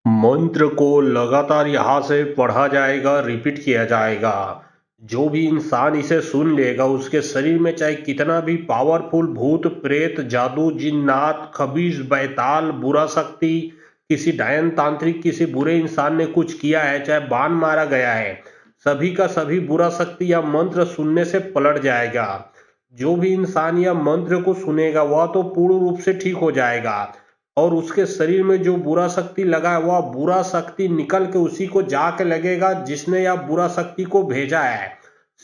मंत्र को लगातार यहाँ से पढ़ा जाएगा, रिपीट किया जाएगा। जो भी इंसान इसे सुन लेगा उसके शरीर में चाहे कितना भी पावरफुल भूत प्रेत जादू जिन्नात खबीज बैताल बुरा शक्ति किसी डायन तांत्रिक किसी बुरे इंसान ने कुछ किया है, चाहे बाण मारा गया है, सभी का सभी बुरा शक्ति या मंत्र सुनने से पलट जाएगा। जो भी इंसान या मंत्र को सुनेगा वह तो पूर्ण रूप से ठीक हो जाएगा और उसके शरीर में जो बुरा शक्ति लगा है वह बुरा शक्ति निकल के उसी को जाके लगेगा जिसने यह बुरा शक्ति को भेजा है।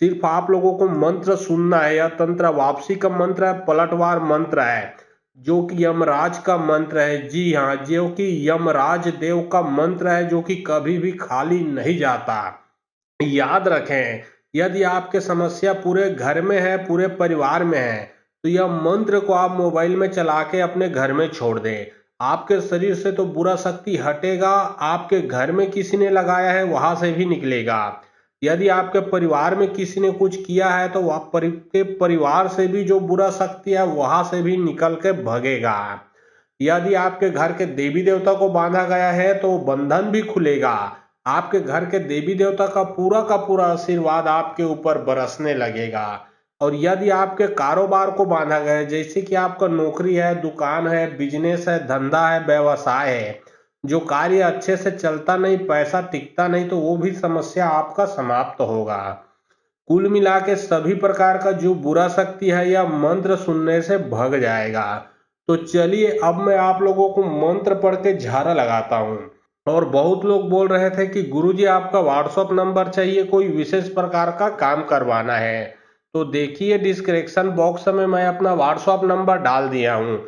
सिर्फ आप लोगों को मंत्र सुनना है। यह तंत्र वापसी का मंत्र है, पलटवार मंत्र है, जो कि यमराज का मंत्र है। जी हाँ, जो कि यमराज देव का मंत्र है, जो कि कभी भी खाली नहीं जाता। याद रखें, यदि आपके समस्या पूरे घर में है, पूरे परिवार में है, तो यह मंत्र को आप मोबाइल में चला के अपने घर में छोड़ दें। आपके शरीर से तो बुरा शक्ति हटेगा, आपके घर में किसी ने लगाया है वहां से भी निकलेगा। यदि आपके परिवार में किसी ने कुछ किया है तो वह के परिवार से भी जो बुरा शक्ति है वहां से भी निकल के भगेगा। यदि आपके घर के देवी देवता को बांधा गया है तो बंधन भी खुलेगा। आपके घर के देवी देवता का पूरा आशीर्वाद आपके ऊपर बरसने लगेगा। और यदि आपके कारोबार को बांधा गया है, जैसे कि आपका नौकरी है, दुकान है, बिजनेस है, धंधा है, व्यवसाय है, जो कार्य अच्छे से चलता नहीं, पैसा टिकता नहीं, तो वो भी समस्या आपका समाप्त होगा। कुल मिला के सभी प्रकार का जो बुरा शक्ति है यह मंत्र सुनने से भग जाएगा। तो चलिए अब मैं आप लोगों को मंत्र पढ़ के झाड़ा लगाता हूँ। और बहुत लोग बोल रहे थे कि गुरुजी आपका व्हाट्सएप नंबर चाहिए, कोई विशेष प्रकार का काम करवाना है। तो देखिए डिस्क्रिप्शन बॉक्स में मैं अपना व्हाट्सएप नंबर डाल दिया हूँ।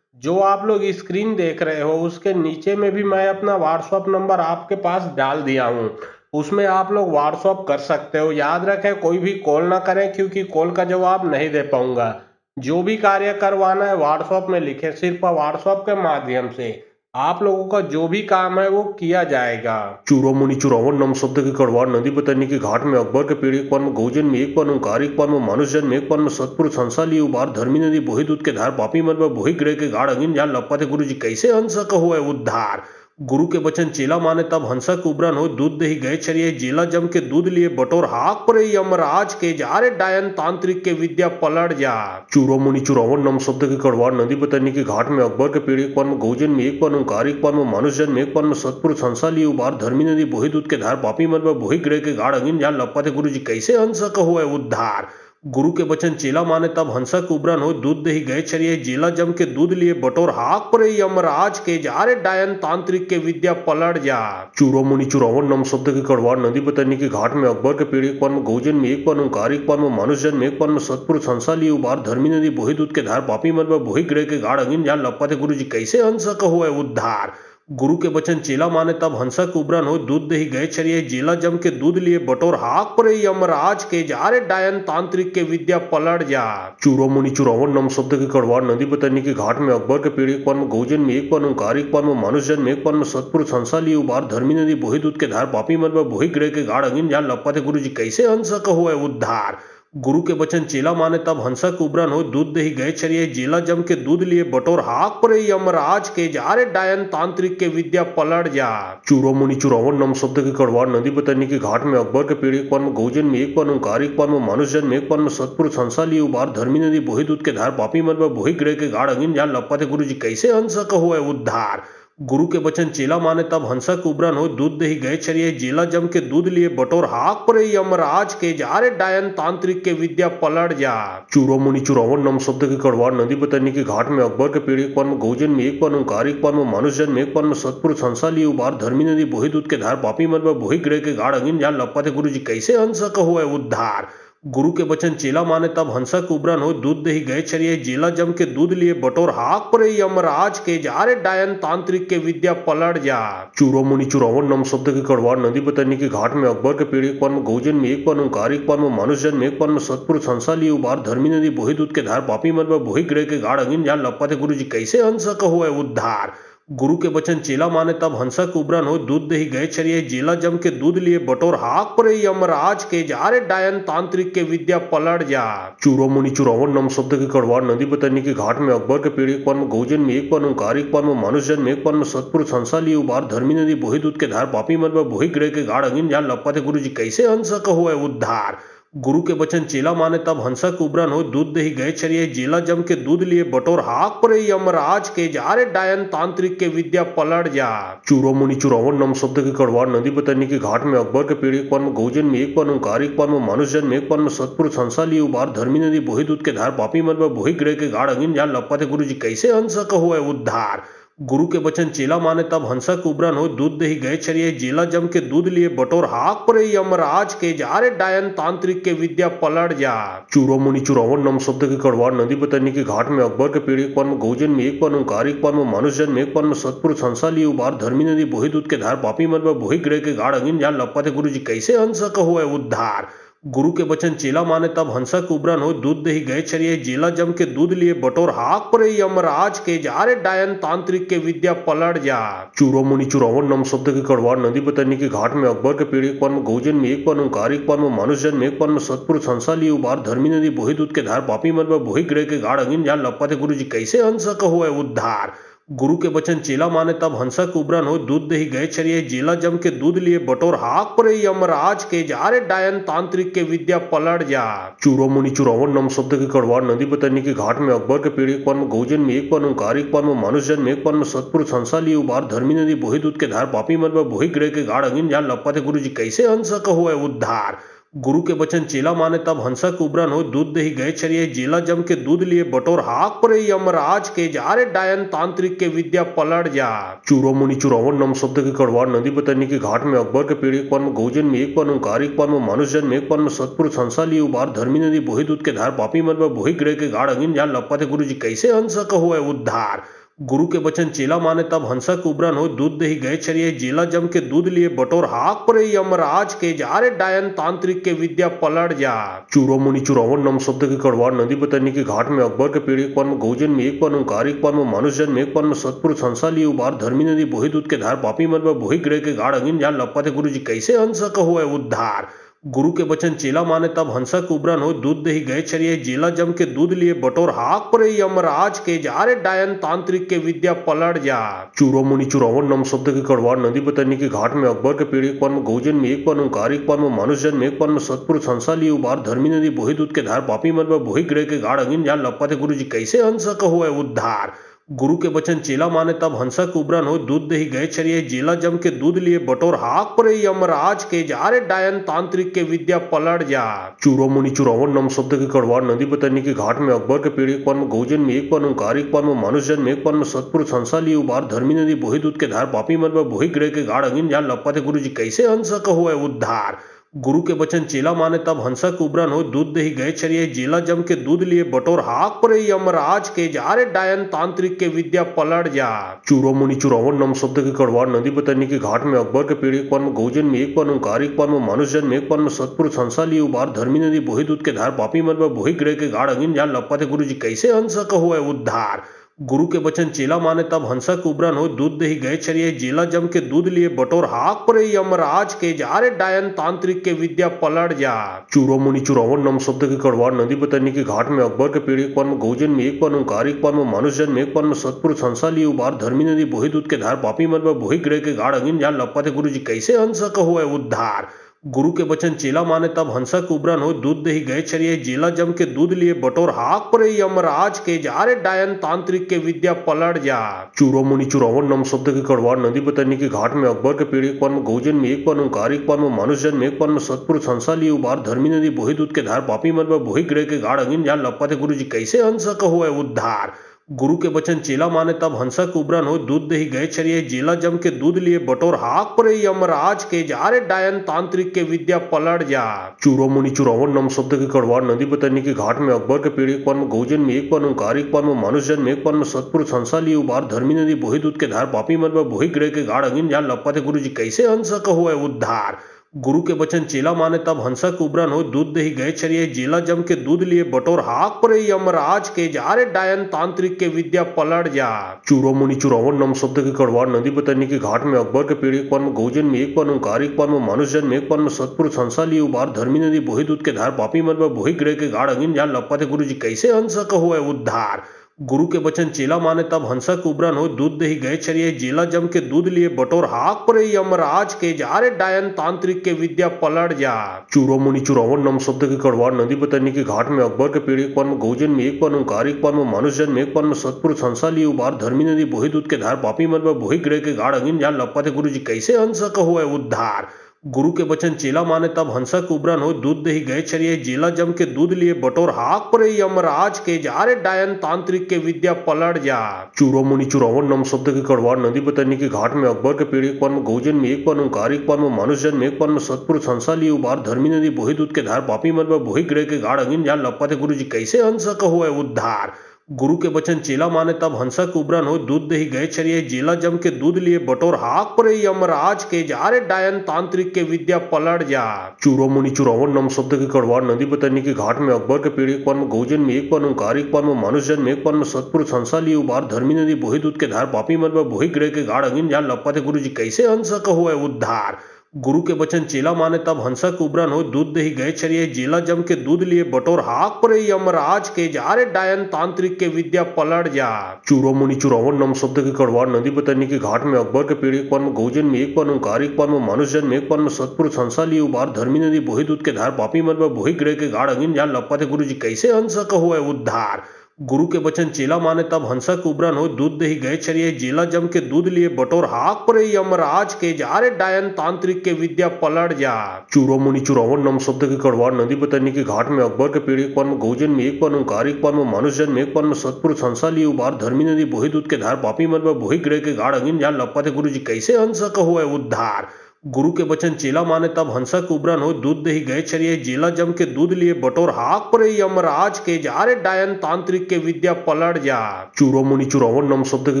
जो आप लोग स्क्रीन देख रहे हो उसके नीचे में भी मैं अपना व्हाट्सएप नंबर आपके पास डाल दिया हूँ। उसमें आप लोग व्हाट्सएप कर सकते हो। याद रखें कोई भी कॉल ना करें, क्योंकि कॉल का जवाब नहीं दे पाऊंगा। जो भी कार्य करवाना है व्हाट्सएप में लिखें, सिर्फ व्हाट्सएप के माध्यम से आप लोगों का जो भी काम है वो किया जाएगा। चूड़ामणि चूड़ावन नम शब्द के कड़वार नदी बतरनी के घाट में अकबर के पेड़ एक पान में गौजन में एक पान में ओंकार एक पान में मानुष जन में एक पान में सतपुरुष हंसा लिए उबार धर्मी नदी बोही दूध के धार पापी मन में बोही ग्रह के गाढ़ अगिन जान लपते गुरु जी कैसे हंस का हुआ उद्धार। गुरु के बचन चेला माने तब हंसा के उबरन हो दूध दही गए चरिए जेला जम के दूध लिए बटोर हाक परे यमराज के जारे डायन तांत्रिक के विद्या पलट जा। चूड़ामणि चूड़ावन नम शब्द के कड़वार नदी बतरनी के घाट में अकबर के पेड़ एक पान में गौजन में एक पान में ओंकार एक पान में मानुष जन में एक पान में सतपुरुष हंसा लिए उबार धर्मी नदी बोही दूध के धार पापी मन में बोही ग्रह के गाढ़ अगिन जान लपते गुरु जी कैसे हंसा का हुआ उद्धार। गुरु के बचन चेला माने तब हंसा के उबरन हो दूध दही गए चरिए जेला जम के दूध लिए बटोर हाक परे यमराज के जारे डायन तांत्रिक के विद्या पलट जा। चूड़ामणि चूड़ावन नम शब्द के कड़वार नदी बतरनी के घाट में अकबर के पेड़ एक पान में गौजन में एक पान में ओंकार एक पान में मानुष जन में एक पान में सतपुरुष हंसा लिए उबार धर्मी नदी बोही दूध के धार पापी मन में बोही ग्रह के गाढ़ अगिन जान लपते गुरु जी कैसे हंसा का हुआ उद्धार। गुरु के बचन चेला माने तब हंसा के उबरन हो दूध दही गए चरिए जेला जम के दूध लिए बटोर हाक परे यमराज के जारे डायन तांत्रिक के विद्या पलट जा। चूड़ामणि चूड़ावन नम शब्द के कड़वार नदी बतरनी के घाट में अकबर के पेड़ एक पान में गौजन में एक पान में ओंकार एक पान में मानुष जन में एक पान में सतपुरुष हंसा लिए उबार धर्मी नदी बोही दूध के धार पापी मन में बोही ग्रह के गाढ़ अगिन जान लपते गुरु जी कैसे हंसा का हुआ उद्धार। गुरु के बचन चेला माने तब हंसा के उबरन हो दूध दही गए चरिए जेला जम के दूध लिए बटोर हाक परे यमराज के जारे डायन तांत्रिक के विद्या पलट जा। चूड़ामणि चूड़ावन नम शब्द के कड़वार नदी बतरनी के घाट में अकबर के पेड़ एक पान में गौजन में एक पान में ओंकार एक पान में मानुष जन में एक पान में सतपुरुष हंसा लिए उबार धर्मी नदी बोही दूध के धार पापी मन में बोही ग्रह के गाढ़ अगिन जान लपते गुरु जी कैसे हंसा का हुआ उद्धार। गुरु के बचन चेला माने तब हंसा के उबरन हो दूध दही गए चरिए जेला जम के दूध लिए बटोर हाक परे यमराज के जारे डायन तांत्रिक के विद्या पलट जा। चूड़ामणि चूड़ावन नम शब्द के कड़वार नदी बतरनी के घाट में अकबर के पेड़ एक पान में गौजन में एक पान में ओंकार एक पान में मानुष जन में एक पान में सतपुरुष हंसा लिए उबार धर्मी नदी बोही दूध के धार पापी मन में बोही ग्रह के गाढ़ अगिन जान लपते गुरु जी कैसे हंसा का हुआ उद्धार। गुरु के बचन चेला माने तब हंसा के उबरन हो दूध दही गए चरिए जेला जम के दूध लिए बटोर हाक परे यमराज के जारे डायन तांत्रिक के विद्या पलट जा। चूड़ामणि चूड़ावन नम शब्द के कड़वार नदी बतरनी के घाट में अकबर के पेड़ एक पान में गौजन में एक पान में ओंकार एक पान में मानुष जन में एक पान में सतपुरुष हंसा लिए उबार धर्मी नदी बोही दूध के धार पापी मन में बोही ग्रह के गाढ़ अगिन जान लपते गुरु जी कैसे हंसा का हुआ उद्धार। गुरु के बचन चेला माने तब हंसा कुबरन हो दूध दही गए चरिए जेला जम के दूध लिए बटोर हाक परे यमराज के जारे डायन तांत्रिक के विद्या पलट जा। चूरो मुनि चुरावन नम शब्द की कड़वार नदी बतरनी के घाट में अकबर के पेड़ एक पर में गौजन में एक पर में ओंकार एक पर में मनुष्य जन्म एक पर में सतपुरुष हंसा लिए उबार धर्मी नदी बोही दूध के धार पापी मन में बोही ग्रह के गाढ़ अगिन जान लपते गुरु जी कैसे हंसा कहो है उद्धार। गुरु के बचन चेला माने तब हंसा कुबरन हो दूध दही गए चरिए जेला जम के दूध लिए बटोर हाक परे यमराज के जारे डायन तांत्रिक के विद्या पलट जा। चूरो मुनि चुरावन नम शब्द की कड़वार नदी बतरनी के घाट में अकबर के पेड़ एक पर में गौजन में एक पर में ओंकार एक पर में मनुष्य जन्म एक पर में सतपुरुष हंसा लिए उबार धर्मी नदी बोही दूध के धार पापी मन में बोही ग्रह के गाढ़ अगिन जान लपते गुरु जी कैसे हंसा कहो है उद्धार। गुरु के बचन चेला माने तब हंसा कुबरन हो दूध दही गए चरिए जेला जम के दूध लिए बटोर हाक परे यमराज के जारे डायन तांत्रिक के विद्या पलट जा। चूरो मुनि चुरावन नम शब्द की कड़वार नदी बतरनी के घाट में अकबर के पेड़ एक पर में गौजन में एक पर में ओंकार एक पर में मनुष्य जन्म एक पर में सतपुरुष हंसा लिए उबार धर्मी नदी बोही दूध के धार पापी मन में बोही ग्रह के गाढ़ अगिन जान लपते गुरु जी कैसे हंसा कहो है उद्धार। गुरु के बचन चेला माने तब हंसा कुबरन हो दूध दही गए चरिए जेला जम के दूध लिए बटोर हाक परे यमराज के जारे डायन तांत्रिक के विद्या पलट जा। चूरो मुनि चुरावन नम शब्द की कड़वार नदी बतरनी के घाट में अकबर के पेड़ एक पर में गौजन में एक पर में ओंकार एक पर में मनुष्य जन्म एक पर में सतपुरुष हंसा लिए उबार धर्मी नदी बोही दूध के धार पापी मन में बोही ग्रह के गाढ़ अगिन जान लपते गुरु जी कैसे हंसा कहो है उद्धार। गुरु के बचन चेला माने तब हंसा कुबरन हो दूध दही गए चरिए जेला जम के दूध लिए बटोर हाक परे यमराज के जारे डायन तांत्रिक के विद्या पलट जा। चूरो मुनि चुरावन नम शब्द की कड़वार नदी बतरनी के घाट में अकबर के पेड़ एक पर में गौजन में एक पर में ओंकार एक पर में मनुष्य जन्म एक पर में सतपुरुष हंसा लिए उबार धर्मी नदी बोही दूध के धार पापी मन में बोही ग्रह के गाढ़ अगिन जान लपते गुरु जी कैसे हंसा कहो है उद्धार। गुरु के बचन चेला माने तब हंसा कुबरन हो दूध दही गए चरिए जेला जम के दूध लिए बटोर हाक परे यमराज के जारे डायन तांत्रिक के विद्या पलट जा। चूरो मुनि चुरावन नम शब्द की कड़वार नदी बतरनी के घाट में अकबर के पेड़ एक पर में गौजन में एक पर में ओंकार एक पर में मनुष्य जन्म एक पर में सतपुरुष हंसा लिए उबार धर्मी नदी बोही दूध के धार पापी मन में बोही ग्रह के गाढ़ अगिन जान लपते गुरु जी कैसे हंसा कहो है उद्धार। गुरु के बचन चेला माने तब हंसा कुबरन हो दूध दही गए चरिए जेला जम के दूध लिए बटोर हाक परे यमराज के जारे डायन तांत्रिक के विद्या पलट जा। चूरो मुनि चुरावन नम शब्द की कड़वार नदी बतरनी के घाट में अकबर के पेड़ एक पर में गौजन में एक पर में ओंकार एक पर में मनुष्य जन्म एक पर में सतपुरुष हंसा लिए उबार धर्मी नदी बोही दूध के धार पापी मन में बोही ग्रह के गाढ़ अगिन जान लपते गुरु जी कैसे हंसा कहो है उद्धार। गुरु के बचन चेला माने तब हंसा कुबरन हो दूध दही गए चरिए जेला जम के दूध लिए बटोर हाक परे यमराज के जारे डायन तांत्रिक के विद्या पलट जा। चूरो मुनि चुरावन नम शब्द की कड़वार नदी बतरनी के घाट में अकबर के पेड़ एक पर में गौजन में एक पर में ओंकार एक पर में मनुष्य जन्म एक पर में सतपुरुष हंसा लिए उबार धर्मी नदी बोही दूध के धार पापी मन में बोही ग्रह के गाढ़ अगिन जान लपते गुरु जी कैसे हंसा कहो है उद्धार। गुरु के बचन चेला माने तब हंसा कुबरन हो दूध दही गए चरिए जेला जम के दूध लिए बटोर हाक परे यमराज के जारे डायन तांत्रिक के विद्या पलट जा। चूरो मुनि चुरावन नम शब्द की कड़वार नदी बतरनी के घाट में अकबर के पेड़ एक पर में गौजन में एक पर में ओंकार एक पर में मनुष्य जन्म एक पर में सतपुरुष हंसा लिए उबार धर्मी नदी बोही दूध के धार पापी मन में बोही ग्रह के गाढ़ अगिन जान लपते गुरु जी कैसे हंसा कहो है उद्धार। गुरु के बचन चेला माने तब हंसा कुबरन हो दूध दही गए चरिए जेला जम के दूध लिए बटोर हाक परे यमराज के जारे डायन तांत्रिक के विद्या पलट जा। चूरो मुनि चुरावन नम शब्द की कड़वार नदी बतरनी के घाट में अकबर के पेड़ एक पर में गौजन में एक पर में ओंकार एक पर में मनुष्य जन्म एक पर में सतपुरुष हंसा लिए उबार धर्मी नदी बोही दूध के धार पापी मन में बोही ग्रह के गाढ़ अगिन जान लपते गुरु जी कैसे हंसा कहो है उद्धार। गुरु के बचन चेला माने तब हंसा कुबरन हो दूध दही गए चरिए जेला जम के दूध लिए बटोर हाक परे यमराज के जारे डायन तांत्रिक के विद्या पलट जा। चूरो मुनि चुरावन नम शब्द की कड़वार नदी बतरनी के घाट में अकबर के पेड़ एक पर में गौजन में एक पर में ओंकार एक पर में मनुष्य जन्म एक पर में सतपुरुष हंसा लिए उबार धर्मी नदी बोही दूध के धार पापी मन में बोही ग्रह के गाढ़ अगिन जान लपते गुरु जी कैसे हंसा कहो है उद्धार। गुरु के बचन चेला माने तब हंसा कुबरन हो दूध दही गए चरिए जेला जम के दूध लिए बटोर हाक परे यमराज के जारे डायन तांत्रिक के विद्या पलट जा। चूरो मुनि चुरावन नम शब्द की कड़वार नदी बतरनी के घाट में अकबर के पेड़ एक पर में गौजन में एक पर में ओंकार एक पर में मनुष्य जन्म एक पर में सतपुरुष हंसा लिए उबार धर्मी नदी बोही दूध के धार पापी मन में बोही ग्रह के गाढ़ अगिन जान लपते गुरु जी कैसे हंसा कहो है उद्धार। गुरु के बचन चेला माने तब हंसा कुबरन हो दूध दही गए चरिए जेला जम के दूध लिए बटोर हाक परे यमराज के जारे डायन तांत्रिक के विद्या पलट जा। चूरो मुनि चुरावन नम शब्द की कड़वार नदी बतरनी के घाट में अकबर के पेड़ एक पर में गौजन में एक पर में ओंकार एक पर में मनुष्य जन्म एक पर में सतपुरुष हंसा लिए उबार धर्मी नदी बोही दूध के धार पापी मन में बोही ग्रह के गाढ़ अगिन जान लपते गुरु जी कैसे हंसा कहो है उद्धार। गुरु के बचन चेला माने तब हंसक उबरन हो दूध दही गए चरिए जेला जम के दूध लिए बटोर हाक परे यमराज के जा रे डायन तांत्रिक के विद्या पलट जा। चूरो मुनि चुरावन नम शब्द के कड़वार नदी बतरनी के घाट में अकबर के पेड़ एक पन में गौजन में एक पन में कारिक पन में मनुष्य जन में एक पन में सतपुरुष हंसा लिए उबार धर्मी नदी बोही दूध के धार पापी मन में बोही ग्रह के गाढ़ अगिन जान लपते गुरु जी कैसे हंसक हो उद्धार। गुरु के बचन चेला माने तब हंसक उबरन हो दूध दही गए चरिए जेला जम के दूध लिए बटोर हाक परे यमराज के जा रे डायन तांत्रिक के विद्या पलट जा। चूरो मुनि चुरावन नम शब्द के कड़वार नदी बतरनी के घाट में अकबर के पेड़ एक पन में गौजन में एक पन में कारिक पन में मनुष्य जन में एक पन में सतपुरुष हंसा लिए उबार धर्मी नदी बोही दूध के धार पापी मन में बोही ग्रह के गाढ़ अगिन जान लपते गुरु जी कैसे हंसक हो उद्धार। गुरु के बचन चेला माने तब हंसक उबरन हो दूध दही गए चरिए जेला जम के दूध लिए बटोर हाक परे यमराज के जा रे डायन तांत्रिक के विद्या पलट जा। चूरो मुनि चुरावन नम शब्द के कड़वार नदी बतरनी के घाट में अकबर के पेड़ एक पन में गौजन में एक पन में कारिक पन में मनुष्य जन में एक पन में सतपुरुष हंसा लिए उबार धर्मी नदी बोही दूध के धार पापी मन में बोही ग्रह के गाढ़ अगिन जान लपते गुरु जी कैसे हंसक हो उद्धार। गुरु के बचन चेला माने तब हंसक उबरन हो दूध दही गए चरिए जेला जम के दूध लिए बटोर हाक परे यमराज के जा रे डायन तांत्रिक के विद्या पलट जा। चूरो मुनि चुरावन नम शब्द के कड़वार नदी बतरनी के घाट में अकबर के पेड़ एक पन में गौजन में एक पन में कारिक पन में मनुष्य जन में एक पन में सतपुरुष हंसा लिए उबार धर्मी नदी बोही दूध के धार पापी मन में बोही ग्रह के गाढ़ अगिन जान लपते गुरु जी कैसे हंसक हो उद्धार। गुरु के बचन चेला माने तब हंसक उबरन हो दूध दही गए चरिए जेला जम के दूध लिए बटोर हाक परे यमराज के जा रे डायन तांत्रिक के विद्या पलट जा। चूरो मुनि चुरावन नम शब्द के कड़वार नदी बतरनी के घाट में अकबर के पेड़ एक पन में गौजन में एक पन में कारिक पन में मनुष्य जन में एक पन में सतपुरुष हंसा लिए उबार धर्मी नदी बोही दूध के धार पापी मन में बोही ग्रह के गाढ़ अगिन जान लपते गुरु जी कैसे हंसक हो उद्धार। गुरु के बचन चेला माने तब हंसक उबरन हो दूध दही गए चरिए जेला जम के दूध लिए बटोर हाक परे यमराज के जा रे डायन तांत्रिक के विद्या पलट जा। चूरो मुनि चुरावन नम शब्द के कड़वार नदी बतरनी के घाट में अकबर के पेड़ एक पन में गौजन में एक पन में कारिक पन में मनुष्य जन में एक पन में सतपुरुष हंसा लिए उबार धर्मी नदी बोही दूध के धार पापी मन में बोही ग्रह के गाढ़ अगिन जान लपते गुरु जी कैसे हंसक हो उद्धार। गुरु के बचन चेला माने तब हंसक उबरन हो दूध दही गए चरिए जेला जम के दूध लिए बटोर हाक परे यमराज के जा रे डायन तांत्रिक के विद्या पलट जा। चूरो मुनि चुरावन नम शब्द के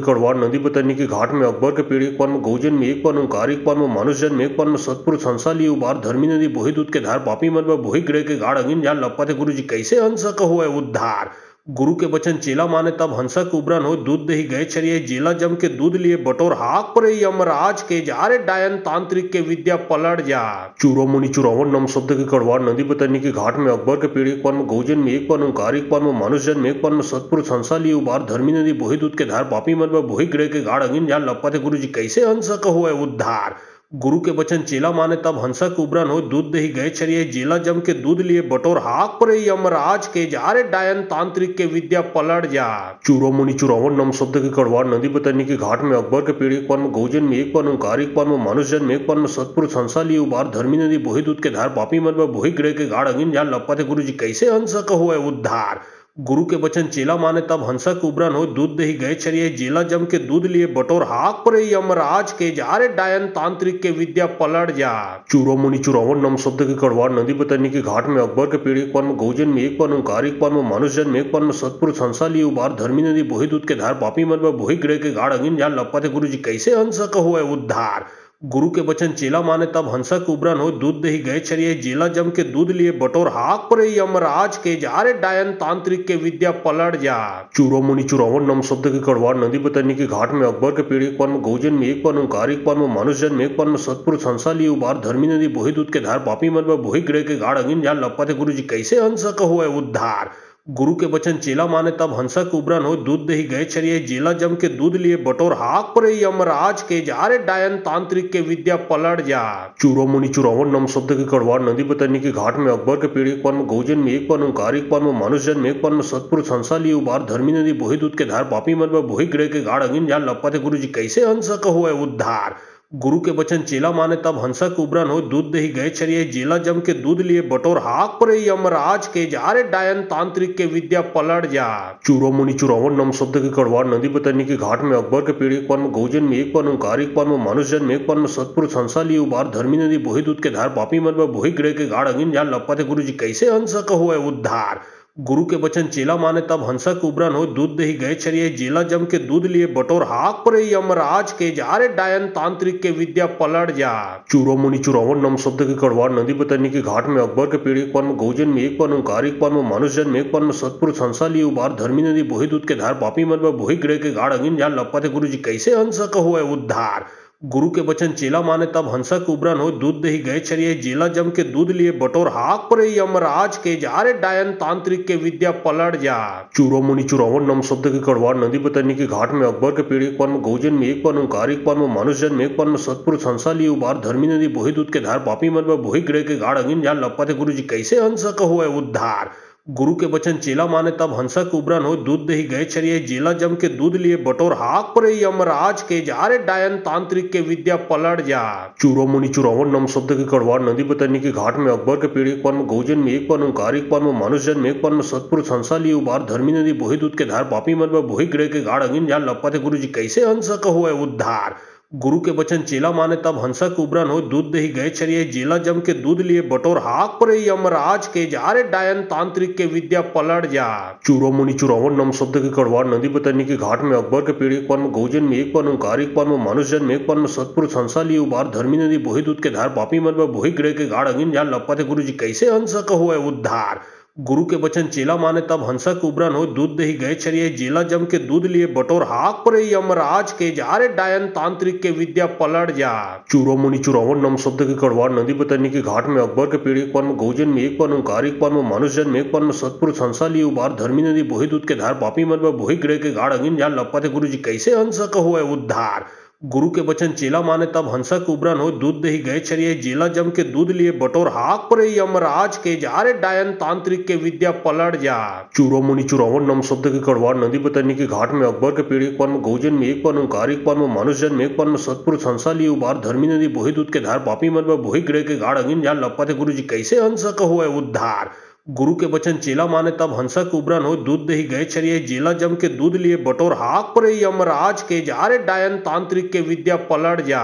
कड़वार नदी बतरनी के घाट में अकबर के पेड़ एक पन में गौजन में एक पन में कारिक पन में मनुष्य जन में एक पन में सतपुरुष हंसा लिए उबार धर्मी नदी बोही दूध के धार पापी मन में बोही ग्रह के गाढ़ अगिन जान लपते गुरु जी कैसे हंसक हो उद्धार। गुरु के बचन चेला माने तब हंसक उबरन हो दूध दही गए चरिए जेला जम के दूध लिए बटोर हाक परे यमराज के जा रे डायन तांत्रिक के विद्या पलट जा। चूरो मुनि चुरावन नम शब्द के कड़वार नदी बतरनी के घाट में अकबर के पेड़ एक पन में गौजन में एक पन में कारिक पन में मनुष्य जन में एक पन में सतपुरुष हंसा लिए उबार धर्मी नदी बोही दूध के धार पापी मन में बोही ग्रह के गाढ़ अगिन जान लपते गुरु जी कैसे हंसक हो उद्धार। गुरु के बचन चेला माने तब हंसक उबरन हो दूध दही गए चरिए जेला जम के दूध लिए बटोर हाक परे यमराज के जा रे डायन तांत्रिक के विद्या पलट जा। चूरो मुनि चुरावन नम शब्द के कड़वार नदी बतरनी के घाट में अकबर के पेड़ एक पन में गौजन में एक पन में कारिक पन में मनुष्य जन में एक पन में सतपुरुष हंसा लिए उबार धर्मी नदी बोही दूध के धार पापी मन में बोही ग्रह के गाढ़ अगिन जान लपते गुरु जी कैसे हंसक हो उद्धार। गुरु के बचन चेला माने तब हंसक उबरन हो दूध दही गए चरिए जेला जम के दूध लिए बटोर हाक परे यमराज के जा रे डायन तांत्रिक के विद्या पलट जा। चूरो मुनि चुरावन नम शब्द के कड़वार नदी बतरनी के घाट में अकबर के पेड़ एक पन में गौजन में एक पन में कारिक पन में मनुष्य जन में एक पन में सतपुरुष हंसा लिए उबार धर्मी नदी बोही दूध के धार पापी मन में बोही ग्रह के गाढ़ अगिन जान लपते गुरु जी कैसे हंसक हो उद्धार। गुरु के बचन चेला माने तब हंसक उबरन हो दूध दही गए चरिए जेला जम के दूध लिए बटोर हाक परे यमराज के जा रे डायन तांत्रिक के विद्या पलट जा। चूरो मुनि चुरावन नम शब्द के कड़वार नदी बतरनी के घाट में अकबर के पेड़ एक पन में गौजन में एक पन में कारिक पन में मनुष्य जन में एक पन में सतपुरुष हंसा लिए उबार धर्मी नदी बोही दूध के धार पापी मन में बोही ग्रह के गाढ़ अगिन जान लपते गुरु जी कैसे हंसक हो उद्धार। गुरु के बचन चेला माने तब हंसक उबरन हो दूध दही गए चरिए जेला जम के दूध लिए बटोर हाक परे यमराज के जा रे डायन तांत्रिक के विद्या पलट जा। चूरो मुनि चुरावन नम शब्द के कड़वार नदी बतरनी के घाट में अकबर के पेड़ एक पन में गौजन में एक पन में कारिक पन में मनुष्य जन में एक पन में सतपुरुष हंसा लिए उबार धर्मी नदी बोही दूध के धार पापी मन में बोही ग्रह के गाढ़ अगिन जान लपते गुरु जी कैसे हंसक हो उद्धार। गुरु के बचन चेला माने तब हंसक उबरन हो दूध दही गए चरिए जेला जम के दूध लिए बटोर हाक परे यमराज के जा रे डायन तांत्रिक के विद्या पलट जा। चूरो मुनि चुरावन नम शब्द के कड़वार नदी बतरनी के घाट में अकबर के पेड़ एक पन में गौजन में एक पन में कारिक पन में मनुष्य जन में एक पन में सतपुरुष हंसा लिए उबार धर्मी नदी बोही दूध के धार पापी मन में बोही ग्रह के गाढ़ अगिन जान लपते गुरु जी कैसे हंसक हो उद्धार। गुरु के बचन चेला माने तब हंसक उबरन हो दूध दही गए छरिये जेला जम के दूध लिए बटोर हाक परे यमराज के जारे डायन तांत्रिक के विद्या पलट जा। चूरो मुनि चुरावन नम शब्द के कड़वार नदी बतरनी के घाट में अकबर के पेड़ एक पन में गौजन में एक पन ओंकार एक पन में मनुष्य जन्म एक पन में सतपुरुष हंसा लिए उबार धर्मी नदी बोही दूध के धार पापी मन में बोही ग्रह के गाढ़ अगिन जान लपते गुरु जी कैसे हंसक हुए उद्धार। गुरु के बचन चेला माने तब हंसक उबरन हो दूध दही गए छरिये जेला जम के दूध लिए बटोर हाक परे यमराज के जारे डायन तांत्रिक के विद्या पलट जा। चूरो मुनि चुरावन नम शब्द के कड़वार नदी बतरनी के घाट में अकबर के पेड़ एक पन में गौजन में एक पन ओंकार एक पन में मनुष्य जन्म एक पन में सतपुरुष हंसा लिए उबार धर्मी नदी बोही दूध के धार पापी मन में बोही ग्रह के गाढ़ अगिन जान लपते गुरु जी कैसे हंसक हुए उद्धार। गुरु के बचन चेला माने तब हंसक उबरन हो दूध दही गए छरिये जेला जम के दूध लिए बटोर हाक परे यमराज के जारे डायन तांत्रिक के विद्या पलट जा। चूरो मुनि चुरावन नम शब्द के कड़वार नदी बतरनी के घाट में अकबर के पेड़ एक पन में गौजन में एक पन ओंकार एक पन में मनुष्य जन्म एक पन में सतपुरुष हंसा लिए उबार धर्मी नदी बोही दूध के धार पापी मन में बोही ग्रह के गाढ़ अगिन जान लपते गुरु जी कैसे हंसक हुए उद्धार। गुरु के बचन चेला माने तब हंसक उबरन हो दूध दही गए छरिये जेला जम के दूध लिए बटोर हाक परे यमराज के जारे डायन तांत्रिक के विद्या पलट जा। चूरो मुनि चुरावन नम शब्द के कड़वार नदी बतरनी के घाट में अकबर के पेड़ एक पन में गौजन में एक पन ओंकार एक पन में मनुष्य जन्म एक पन में सतपुरुष हंसा लिए उबार धर्मी नदी बोही दूध के धार पापी मन में बोही ग्रह के गाढ़ अगिन जान लपते गुरु जी कैसे हंसक हुए उद्धार। गुरु के बचन चेला माने तब हंसक उबरन हो दूध दही गए छरिये जेला जम के दूध लिए बटोर हाक परे यमराज के जारे डायन तांत्रिक के विद्या पलट जा। चूरो मुनि चुरावन नम शब्द के कड़वार नदी बतरनी के घाट में अकबर के पेड़ एक पन में गौजन में एक पन ओंकार एक पन में मनुष्य जन्म एक पन में सतपुरुष हंसा लिए उबार धर्मी नदी बोही दूध के धार पापी मन में बोही ग्रह के गाढ़ अगिन जान लपते गुरु जी कैसे हंसक हुए उद्धार। गुरु के बचन चेला माने तब हंसक उबरन हो दूध दही गए छरिये जेला जम के दूध लिए बटोर हाक परे यमराज के जारे डायन तांत्रिक के विद्या पलट जा। चूरो मुनि चुरावन नम शब्द के कड़वार नदी बतरनी के घाट में अकबर के पेड़ एक पन में गौजन में एक पन ओंकार एक पन में मनुष्य जन्म एक पन में सतपुरुष हंसा लिए उबार धर्मी नदी बोही दूध के धार पापी मन में बोही ग्रह के गाढ़ अगिन जान लपते गुरु जी कैसे हंसक हुए उद्धार। गुरु के बचन चेला माने तब हंसक उबरन हो दूध दही गए छरिये जेला जम के दूध लिए बटोर हाक परे यमराज के जारे डायन तांत्रिक के विद्या पलट जा।